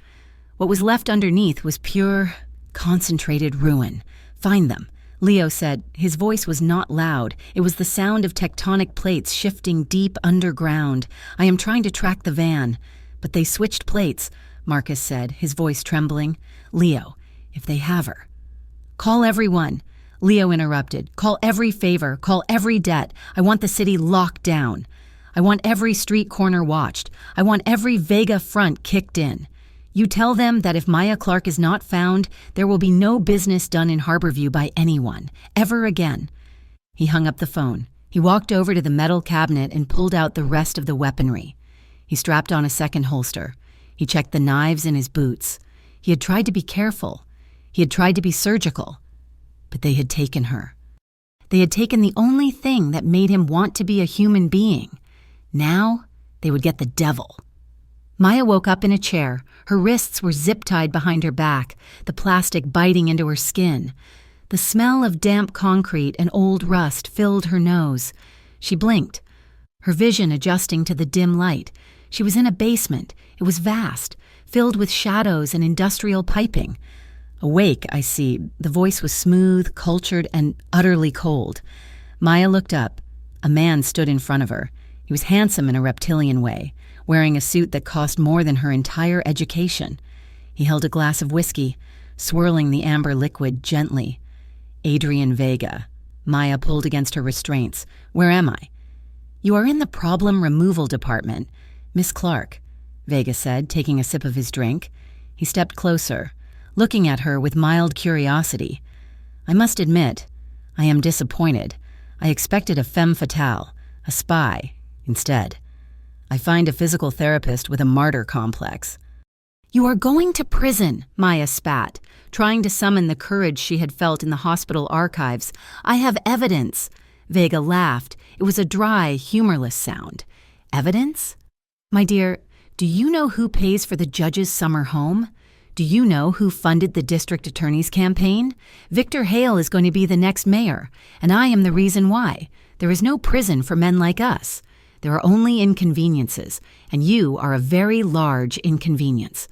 S1: What was left underneath was pure, concentrated ruin. Find them, Leo said. His voice was not loud. It was the sound of tectonic plates shifting deep underground. I am trying to track the van. But they switched plates, Marcus said, his voice trembling. Leo, if they have her. Call everyone. Leo interrupted. Call every favor, call every debt. I want the city locked down. I want every street corner watched. I want every Vega front kicked in. You tell them that if Maya Clark is not found, there will be no business done in Harborview by anyone, ever again. He hung up the phone. He walked over to the metal cabinet and pulled out the rest of the weaponry. He strapped on a second holster. He checked the knives in his boots. He had tried to be careful. He had tried to be surgical. But they had taken her. They had taken the only thing that made him want to be a human being. Now, they would get the devil. Maya woke up in a chair. Her wrists were zip-tied behind her back, the plastic biting into her skin. The smell of damp concrete and old rust filled her nose. She blinked, her vision adjusting to the dim light. She was in a basement. It was vast, filled with shadows and industrial piping. Awake, I see. The voice was smooth, cultured, and utterly cold. Maya looked up. A man stood in front of her. He was handsome in a reptilian way, wearing a suit that cost more than her entire education. He held a glass of whiskey, swirling the amber liquid gently. Adrian Vega. Maya pulled against her restraints. Where am I? You are in the problem removal department. Miss Clark, Vega said, taking a sip of his drink. He stepped closer, looking at her with mild curiosity. I must admit, I am disappointed. I expected a femme fatale, a spy, instead. I find a physical therapist with a martyr complex. You are going to prison, Maya spat, trying to summon the courage she had felt in the hospital archives. I have evidence. Vega laughed. It was a dry, humorless sound. Evidence? My dear, do you know who pays for the judge's summer home? Do you know who funded the district attorney's campaign? Victor Hale is going to be the next mayor, and I am the reason why. There is no prison for men like us. There are only inconveniences, and you are a very large inconvenience.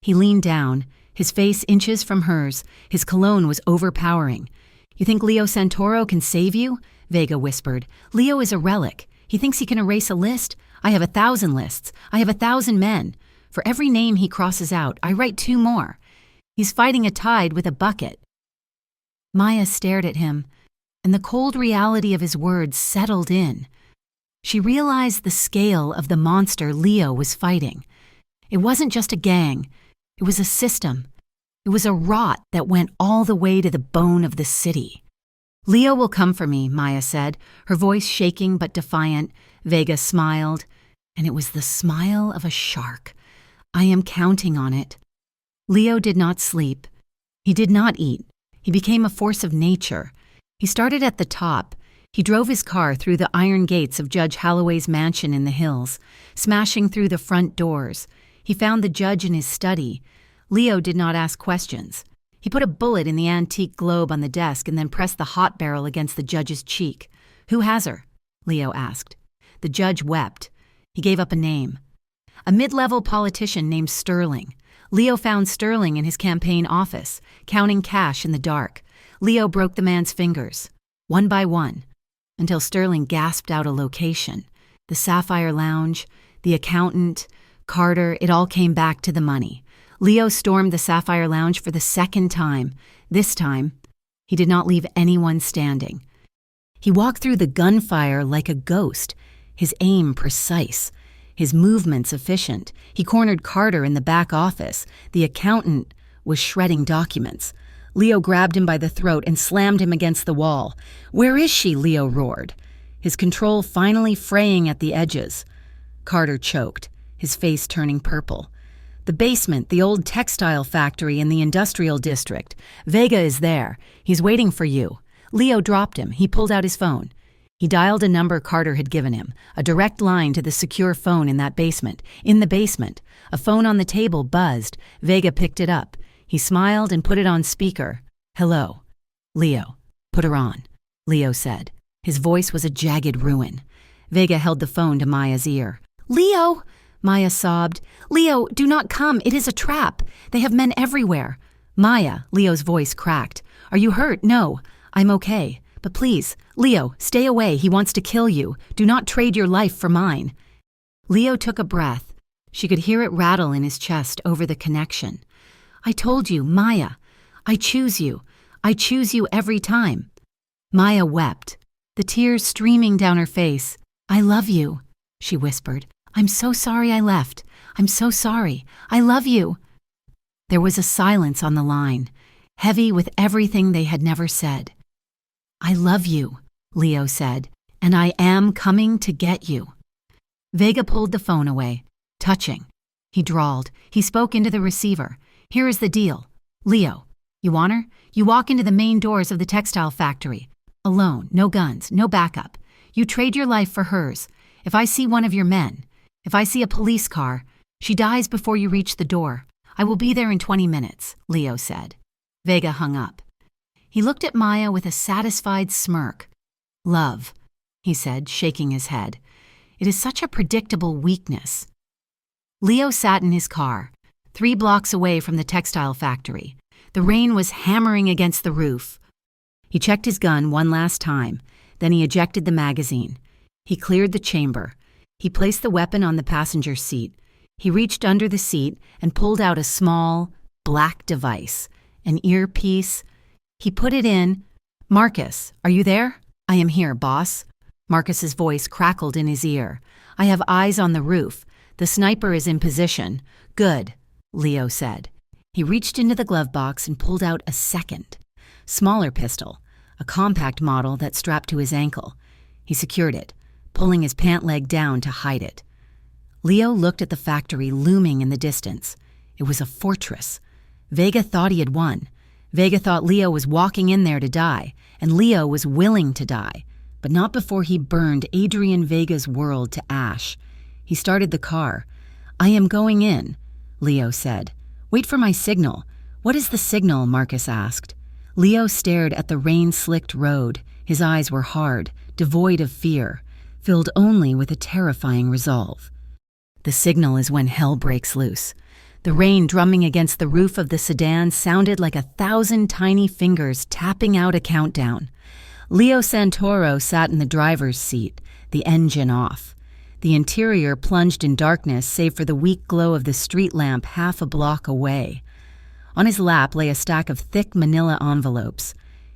S1: He leaned down, his face inches from hers. His cologne was overpowering. You think Leo Santoro can save you? Vega whispered. Leo is a relic. He thinks he can erase a list. I have 1,000 lists. I have 1,000 men. For every name he crosses out, I write 2 more. He's fighting a tide with a bucket. Maya stared at him, and the cold reality of his words settled in. She realized the scale of the monster Leo was fighting. It wasn't just a gang. It was a system. It was a rot that went all the way to the bone of the city. Leo will come for me, Maya said, her voice shaking but defiant. Vega smiled, and it was the smile of a shark. I am counting on it. Leo did not sleep. He did not eat. He became a force of nature. He started at the top. He drove his car through the iron gates of Judge Holloway's mansion in the hills, smashing through the front doors. He found the judge in his study. Leo did not ask questions. He put a bullet in the antique globe on the desk and then pressed the hot barrel against the judge's cheek. Who has her? Leo asked. The judge wept. He gave up a name. A mid-level politician named Sterling. Leo found Sterling in his campaign office, counting cash in the dark. Leo broke the man's fingers, one by one, until Sterling gasped out a location. The Sapphire Lounge, the accountant, Carter, it all came back to the money. Leo stormed the Sapphire Lounge for the second time. This time, he did not leave anyone standing. He walked through the gunfire like a ghost, his aim precise, his movements efficient. He cornered Carter in the back office. The accountant was shredding documents. Leo grabbed him by the throat and slammed him against the wall. Where is she? Leo roared, his control finally fraying at the edges. Carter choked, his face turning purple. The basement, the old textile factory in the industrial district. Vega is there. He's waiting for you. Leo dropped him. He pulled out his phone. He dialed a number Carter had given him, a direct line to the secure phone in that basement. In the basement, a phone on the table buzzed. Vega picked it up. He smiled and put it on speaker. "Hello." "Leo." "Put her on," Leo said. His voice was a jagged ruin. Vega held the phone to Maya's ear. "Leo!" Maya sobbed. "Leo, do not come. It is a trap. They have men everywhere." "Maya," Leo's voice cracked. "Are you hurt?" "No, I'm okay. But please, Leo, stay away. He wants to kill you. Do not trade your life for mine." Leo took a breath. She could hear it rattle in his chest over the connection. "I told you, Maya. I choose you. I choose you every time." Maya wept, the tears streaming down her face. "I love you," she whispered. "I'm so sorry I left. I'm so sorry. I love you." There was a silence on the line, heavy with everything they had never said. "I love you," Leo said, "and I am coming to get you." Vega pulled the phone away, touching. He drawled. He spoke into the receiver. "Here is the deal. Leo, you want her? You walk into the main doors of the textile factory. Alone, no guns, no backup. You trade your life for hers. If I see one of your men, if I see a police car, she dies before you reach the door. I will be there in 20 minutes, Leo said. Vega hung up. He looked at Maya with a satisfied smirk. "Love," he said, shaking his head. "It is such a predictable weakness." Leo sat in his car, 3 blocks away from the textile factory. The rain was hammering against the roof. He checked his gun one last time, then he ejected the magazine. He cleared the chamber. He placed the weapon on the passenger seat. He reached under the seat and pulled out a small, black device, an earpiece. He put it in. "Marcus, are you there?" "I am here, boss." Marcus's voice crackled in his ear. "I have eyes on the roof. The sniper is in position." "Good," Leo said. He reached into the glove box and pulled out a second, smaller pistol, a compact model that strapped to his ankle. He secured it, pulling his pant leg down to hide it. Leo looked at the factory looming in the distance. It was a fortress. Vega thought he had won. Vega thought Leo was walking in there to die, and Leo was willing to die, but not before he burned Adrian Vega's world to ash. He started the car. "I am going in," Leo said. "Wait for my signal." "What is the signal?" Marcus asked. Leo stared at the rain-slicked road. His eyes were hard, devoid of fear, filled only with a terrifying resolve. "The signal is when hell breaks loose." The rain drumming against the roof of the sedan sounded like 1,000 tiny fingers tapping out a countdown. Leo Santoro sat in the driver's seat, the engine off. The interior plunged in darkness save for the weak glow of the street lamp half a block away. On his lap lay a stack of thick manila envelopes.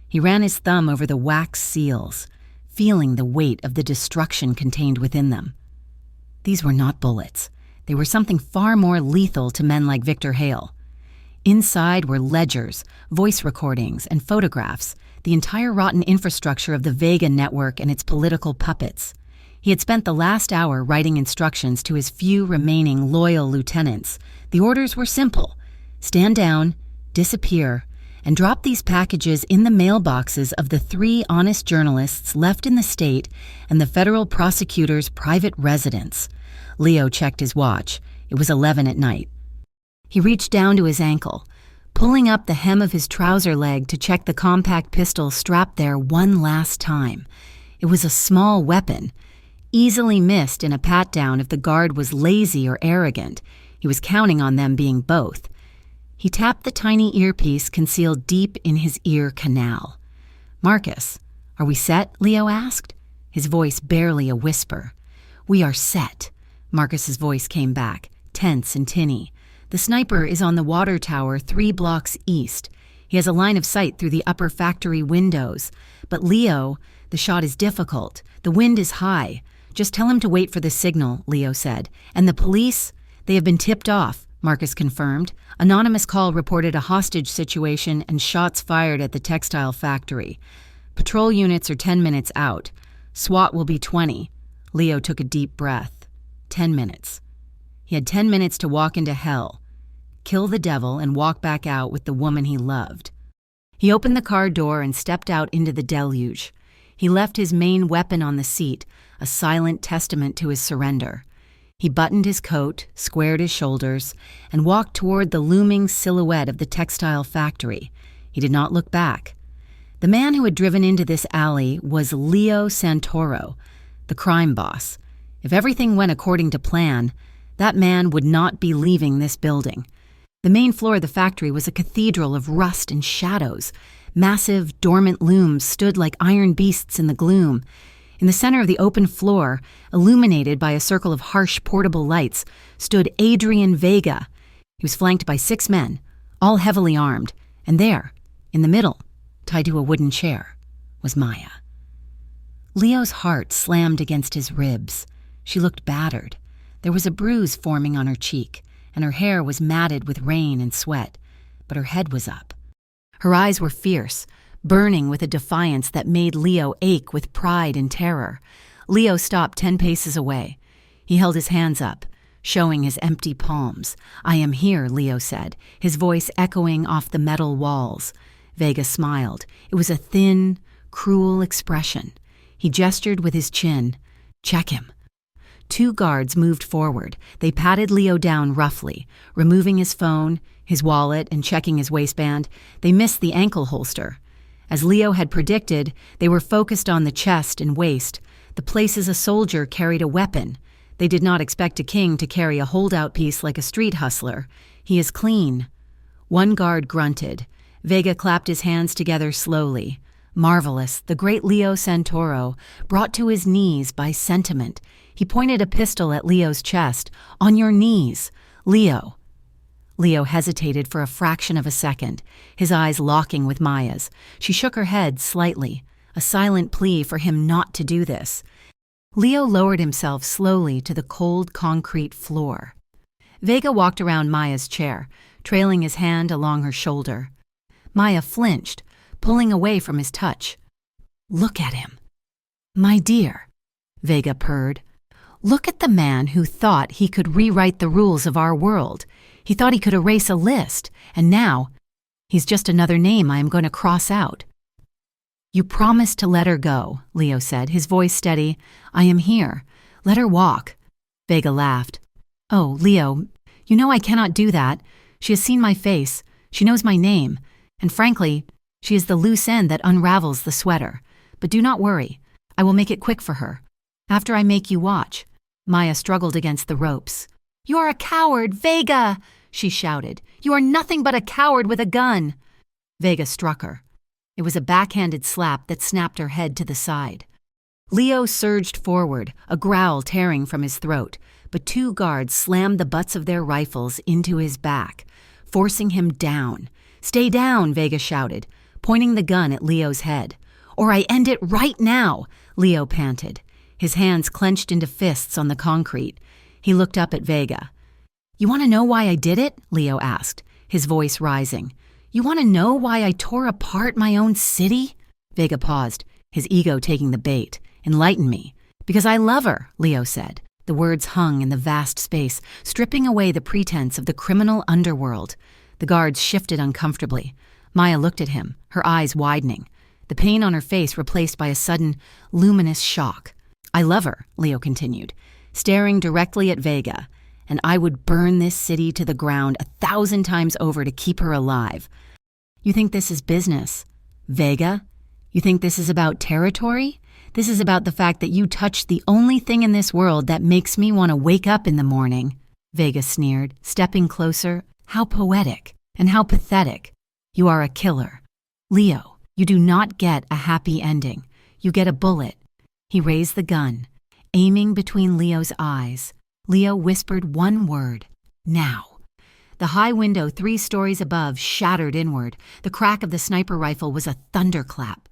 S1: He ran his thumb over the wax seals, feeling the weight of the destruction contained within them. These were not bullets. They were something far more lethal to men like Victor Hale. Inside were ledgers, voice recordings, and photographs, the entire rotten infrastructure of the Vega network and its political puppets. He had spent the last hour writing instructions to his few remaining loyal lieutenants. The orders were simple: stand down, disappear, and drop these packages in the mailboxes of the 3 honest journalists left in the state and the federal prosecutor's private residence. Leo checked his watch. It was 11 at night. He reached down to his ankle, pulling up the hem of his trouser leg to check the compact pistol strapped there one last time. It was a small weapon, easily missed in a pat-down if the guard was lazy or arrogant. He was counting on them being both. He tapped the tiny earpiece concealed deep in his ear canal. "Marcus, are we set?" Leo asked, his voice barely a whisper. "We are set." Marcus's voice came back, tense and tinny. "The sniper is on the water tower 3 blocks east. He has a line of sight through the upper factory windows. But Leo, the shot is difficult. The wind is high. Just tell him to wait for the signal," Leo said. "And the police? They have been tipped off," Marcus confirmed. "Anonymous call reported a hostage situation and shots fired at the textile factory. Patrol units are 10 minutes out. SWAT will be 20. Leo took a deep breath. 10 minutes. He had 10 minutes to walk into hell, kill the devil, and walk back out with the woman he loved. He opened the car door and stepped out into the deluge. He left his main weapon on the seat, a silent testament to his surrender. He buttoned his coat, squared his shoulders, and walked toward the looming silhouette of the textile factory. He did not look back. The man who had driven into this alley was Leo Santoro, the crime boss. If everything went according to plan, that man would not be leaving this building. The main floor of the factory was a cathedral of rust and shadows. Massive, dormant looms stood like iron beasts in the gloom. In the center of the open floor, illuminated by a circle of harsh portable lights, stood Adrian Vega. He was flanked by 6 men, all heavily armed, and there, in the middle, tied to a wooden chair, was Maya. Leo's heart slammed against his ribs. She looked battered. There was a bruise forming on her cheek, and her hair was matted with rain and sweat, but her head was up. Her eyes were fierce, burning with a defiance that made Leo ache with pride and terror. Leo stopped 10 paces away. He held his hands up, showing his empty palms. "I am here," Leo said, his voice echoing off the metal walls. Vega smiled. It was a thin, cruel expression. He gestured with his chin. "Check him." 2 guards moved forward. They patted Leo down roughly, removing his phone, his wallet, and checking his waistband. They missed the ankle holster. As Leo had predicted, they were focused on the chest and waist, the places a soldier carried a weapon. They did not expect a king to carry a holdout piece like a street hustler. "He is clean." 1 guard grunted. Vega clapped his hands together slowly. Marvelous, the great Leo Santoro, brought to his knees by sentiment. He pointed a pistol at Leo's chest. "On your knees, Leo." Leo hesitated for a fraction of a second, his eyes locking with Maya's. She shook her head slightly, a silent plea for him not to do this. Leo lowered himself slowly to the cold concrete floor. Vega walked around Maya's chair, trailing his hand along her shoulder. Maya flinched, pulling away from his touch. "Look at him." "My dear," Vega purred. "Look at the man who thought he could rewrite the rules of our world. He thought he could erase a list, and now he's just another name I am going to cross out." "You promised to let her go," Leo said, his voice steady. "I am here. Let her walk." Vega laughed. "Oh, Leo, you know I cannot do that. She has seen my face. She knows my name. And frankly, she is the loose end that unravels the sweater. But do not worry. I will make it quick for her. After I make you watch." Maya struggled against the ropes. "You are a coward, Vega!" she shouted. "You are nothing but a coward with a gun." Vega struck her. It was a backhanded slap that snapped her head to the side. Leo surged forward, a growl tearing from his throat, but 2 guards slammed the butts of their rifles into his back, forcing him down. "Stay down," Vega shouted, pointing the gun at Leo's head. "Or I end it right now," Leo panted, his hands clenched into fists on the concrete. He looked up at Vega. "You want to know why I did it?" Leo asked, his voice rising. "You want to know why I tore apart my own city?" Vega paused, his ego taking the bait. "Enlighten me." "Because I love her," Leo said. The words hung in the vast space, stripping away the pretense of the criminal underworld. The guards shifted uncomfortably. Maya looked at him, her eyes widening, the pain on her face replaced by a sudden, luminous shock. "I love her," Leo continued, staring directly at Vega, "and I would burn this city to the ground 1,000 times over to keep her alive." "You think this is business, Vega? You think this is about territory? This is about the fact that you touched the only thing in this world that makes me want to wake up in the morning," Vega sneered, stepping closer. "How poetic and how pathetic. You are a killer. Leo, you do not get a happy ending. You get a bullet." He raised the gun, aiming between Leo's eyes. Leo whispered one word, "Now." The high window 3 stories above shattered inward. The crack of the sniper rifle was a thunderclap.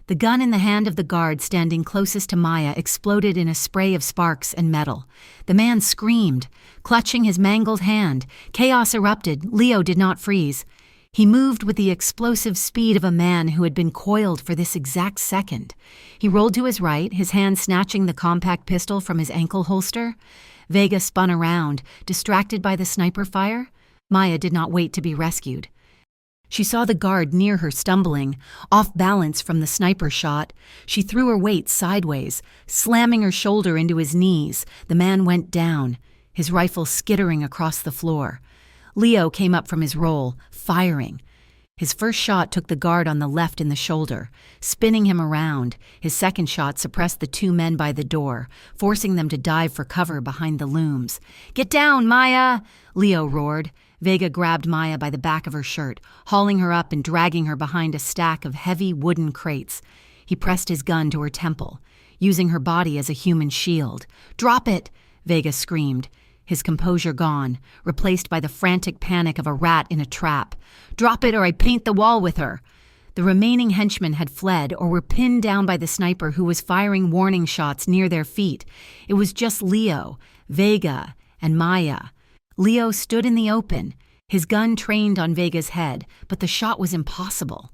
S1: The gun in the hand of the guard standing closest to Maya exploded in a spray of sparks and metal. The man screamed, clutching his mangled hand. Chaos erupted. Leo did not freeze. He moved with the explosive speed of a man who had been coiled for this exact second. He rolled to his right, his hand snatching the compact pistol from his ankle holster. Vega spun around, distracted by the sniper fire. Maya did not wait to be rescued. She saw the guard near her stumbling, off balance from the sniper shot. She threw her weight sideways, slamming her shoulder into his knees. The man went down, his rifle skittering across the floor. Leo came up from his roll, firing. His first shot took the guard on the left in the shoulder, spinning him around. His second shot suppressed the two men by the door, forcing them to dive for cover behind the looms. "Get down, Maya!" Leo roared. Vega grabbed Maya by the back of her shirt, hauling her up and dragging her behind a stack of heavy wooden crates. He pressed his gun to her temple, using her body as a human shield. "Drop it!" Vega screamed, his composure gone, replaced by the frantic panic of a rat in a trap. "Drop it or I paint the wall with her!" The remaining henchmen had fled or were pinned down by the sniper who was firing warning shots near their feet. It was just Leo, Vega, and Maya. Leo stood in the open, his gun trained on Vega's head, but the shot was impossible.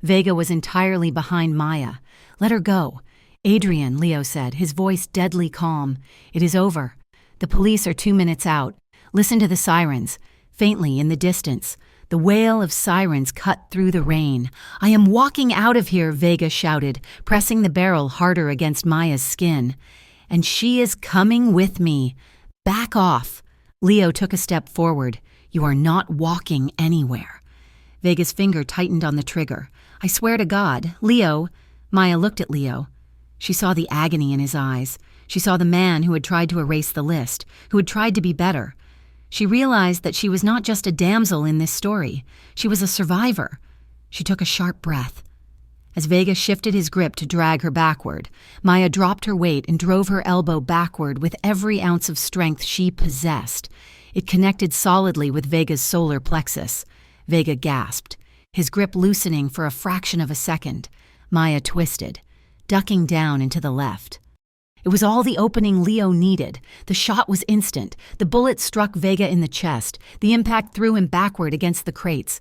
S1: Vega was entirely behind Maya. "Let her go." "Adrian," Leo said, his voice deadly calm. "It is over. The police are 2 minutes out. Listen to the sirens." Faintly in the distance, the wail of sirens cut through the rain. "I am walking out of here," Vega shouted, pressing the barrel harder against Maya's skin. "And she is coming with me. Back off." Leo took a step forward. "You are not walking anywhere." Vega's finger tightened on the trigger. "I swear to God, Leo." Maya looked at Leo. She saw the agony in his eyes. She saw the man who had tried to erase the list, who had tried to be better. She realized that she was not just a damsel in this story. She was a survivor. She took a sharp breath. As Vega shifted his grip to drag her backward, Maya dropped her weight and drove her elbow backward with every ounce of strength she possessed. It connected solidly with Vega's solar plexus. Vega gasped, his grip loosening for a fraction of a second. Maya twisted, ducking down and to the left. It was all the opening Leo needed. The shot was instant. The bullet struck Vega in the chest. The impact threw him backward against the crates.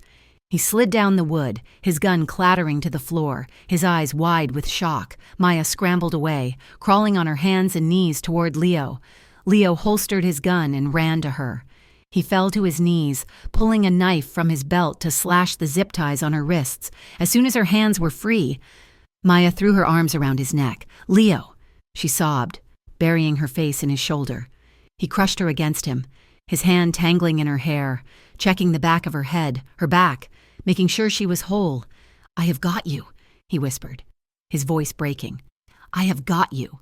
S1: He slid down the wood, his gun clattering to the floor, his eyes wide with shock. Maya scrambled away, crawling on her hands and knees toward Leo. Leo holstered his gun and ran to her. He fell to his knees, pulling a knife from his belt to slash the zip ties on her wrists. As soon as her hands were free, Maya threw her arms around his neck. "Leo!" She sobbed, burying her face in his shoulder. He crushed her against him, his hand tangling in her hair, checking the back of her head, her back, making sure she was whole. "I have got you," he whispered, his voice breaking. "I have got you."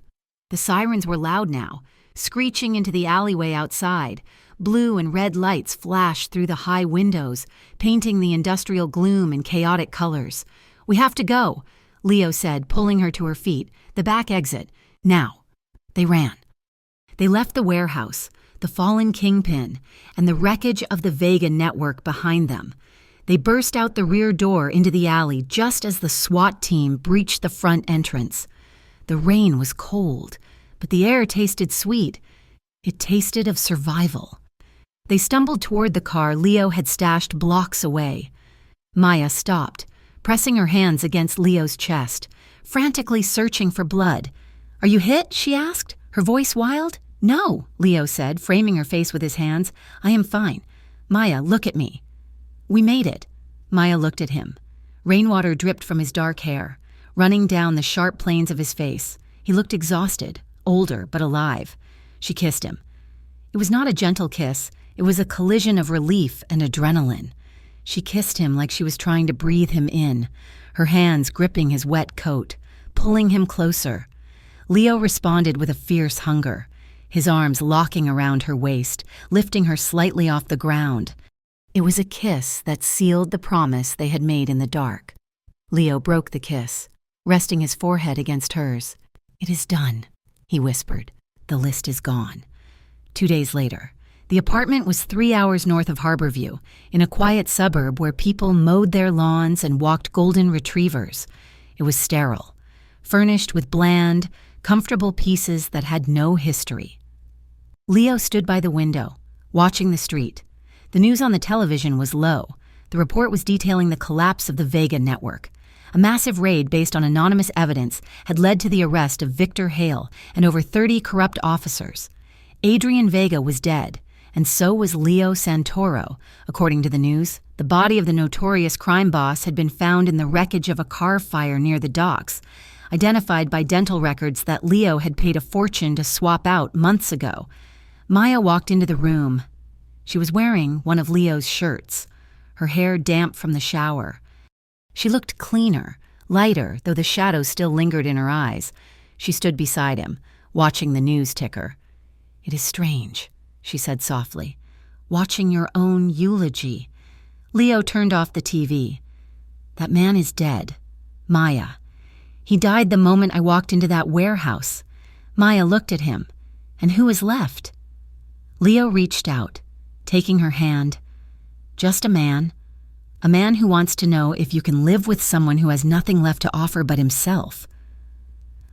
S1: The sirens were loud now, screeching into the alleyway outside. Blue and red lights flashed through the high windows, painting the industrial gloom in chaotic colors. "We have to go," Leo said, pulling her to her feet. "The back exit. Now." They ran. They left the warehouse, the fallen kingpin, and the wreckage of the Vega network behind them. They burst out the rear door into the alley just as the SWAT team breached the front entrance. The rain was cold, but the air tasted sweet. It tasted of survival. They stumbled toward the car Leo had stashed blocks away. Maya stopped, pressing her hands against Leo's chest, frantically searching for blood. "Are you hit?" she asked, her voice wild. "No," Leo said, framing her face with his hands. "I am fine. Maya, look at me." "We made it." Maya looked at him. Rainwater dripped from his dark hair, running down the sharp planes of his face. He looked exhausted, older but alive. She kissed him. It was not a gentle kiss. It was a collision of relief and adrenaline. She kissed him like she was trying to breathe him in, her hands gripping his wet coat, pulling him closer. Leo responded with a fierce hunger, his arms locking around her waist, lifting her slightly off the ground. It was a kiss that sealed the promise they had made in the dark. Leo broke the kiss, resting his forehead against hers. "It is done," he whispered. "The list is gone." 2 days later, the apartment was 3 hours north of Harborview, in a quiet suburb where people mowed their lawns and walked golden retrievers. It was sterile, furnished with bland, comfortable pieces that had no history. Leo stood by the window, watching the street. The news on the television was low. The report was detailing the collapse of the Vega network. A massive raid based on anonymous evidence had led to the arrest of Victor Hale and over 30 corrupt officers. Adrian Vega was dead, and so was Leo Santoro, according to the news. The body of the notorious crime boss had been found in the wreckage of a car fire near the docks, identified by dental records that Leo had paid a fortune to swap out months ago. Maya walked into the room. She was wearing one of Leo's shirts, her hair damp from the shower. She looked cleaner, lighter, though the shadows still lingered in her eyes. She stood beside him, watching the news ticker. "It is strange," she said softly, "watching your own eulogy." Leo turned off the TV. "That man is dead. Maya. He died the moment I walked into that warehouse." Maya looked at him. "And who is left?" Leo reached out, taking her hand. "Just a man who wants to know if you can live with someone who has nothing left to offer but himself."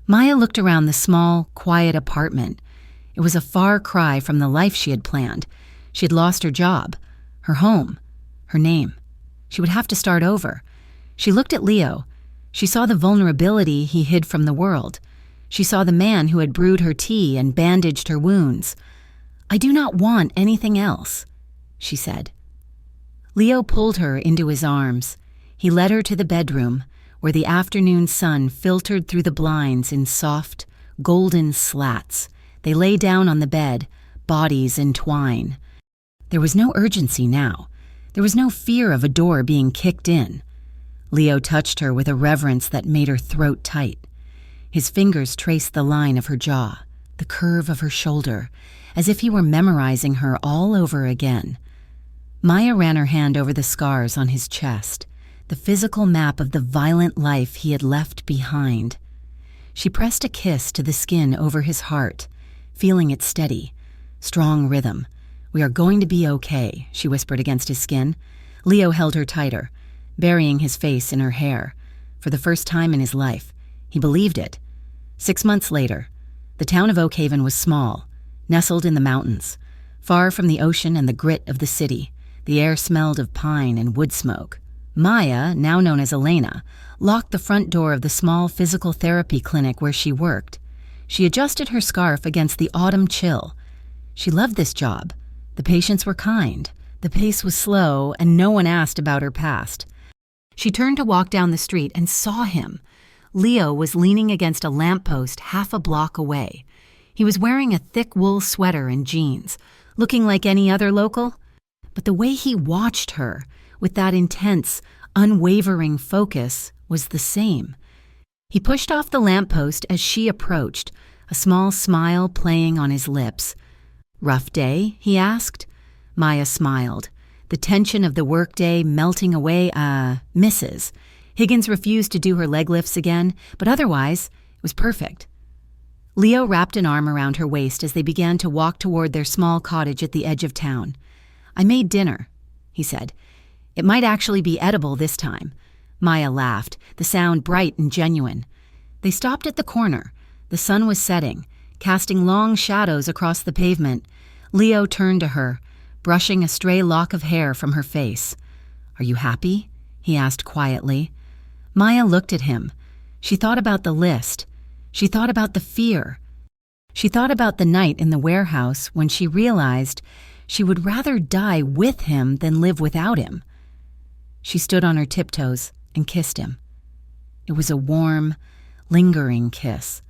S1: Maya looked around the small, quiet apartment. It was a far cry from the life she had planned. She had lost her job, her home, her name. She would have to start over. She looked at Leo. She saw the vulnerability he hid from the world. She saw the man who had brewed her tea and bandaged her wounds. "I do not want anything else," she said. Leo pulled her into his arms. He led her to the bedroom, where the afternoon sun filtered through the blinds in soft, golden slats. They lay down on the bed, bodies entwined. There was no urgency now. There was no fear of a door being kicked in. Leo touched her with a reverence that made her throat tight. His fingers traced the line of her jaw, the curve of her shoulder, as if he were memorizing her all over again. Maya ran her hand over the scars on his chest, the physical map of the violent life he had left behind. She pressed a kiss to the skin over his heart, feeling its steady, strong rhythm. "We are going to be okay," she whispered against his skin. Leo held her tighter, burying his face in her hair. For the first time in his life, he believed it. 6 months later, the town of Oakhaven was small, nestled in the mountains, far from the ocean and the grit of the city. The air smelled of pine and wood smoke. Maya, now known as Elena, locked the front door of the small physical therapy clinic where she worked. She adjusted her scarf against the autumn chill. She loved this job. The patients were kind. The pace was slow, and no one asked about her past. She turned to walk down the street and saw him. Leo was leaning against a lamppost half a block away. He was wearing a thick wool sweater and jeans, looking like any other local. But the way he watched her, with that intense, unwavering focus, was the same. He pushed off the lamppost as she approached, a small smile playing on his lips. "Rough day?" he asked. Maya smiled, the tension of the workday melting away. Mrs. Higgins refused to do her leg lifts again, but otherwise, it was perfect. Leo wrapped an arm around her waist as they began to walk toward their small cottage at the edge of town. "I made dinner," he said. "It might actually be edible this time." Maya laughed, the sound bright and genuine. They stopped at the corner. The sun was setting, casting long shadows across the pavement. Leo turned to her, brushing a stray lock of hair from her face. "Are you happy?" he asked quietly. Maya looked at him. She thought about the list. She thought about the fear. She thought about the night in the warehouse when she realized she would rather die with him than live without him. She stood on her tiptoes and kissed him. It was a warm, lingering kiss,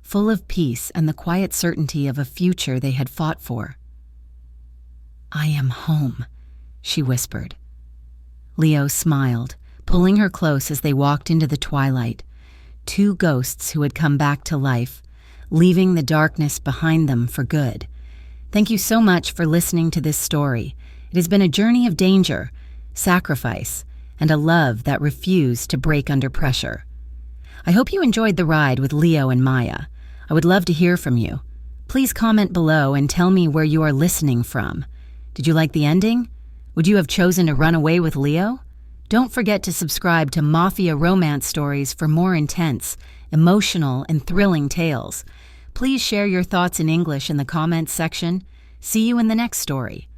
S1: full of peace and the quiet certainty of a future they had fought for. "I am home," she whispered. Leo smiled, pulling her close as they walked into the twilight. Two ghosts who had come back to life, leaving the darkness behind them for good. Thank you so much for listening to this story. It has been a journey of danger, sacrifice, and a love that refused to break under pressure. I hope you enjoyed the ride with Leo and Maya. I would love to hear from you. Please comment below and tell me where you are listening from. Did you like the ending? Would you have chosen to run away with Leo? Don't forget to subscribe to Mafia Romance Stories for more intense, emotional, and thrilling tales. Please share your thoughts in English in the comments section. See you in the next story.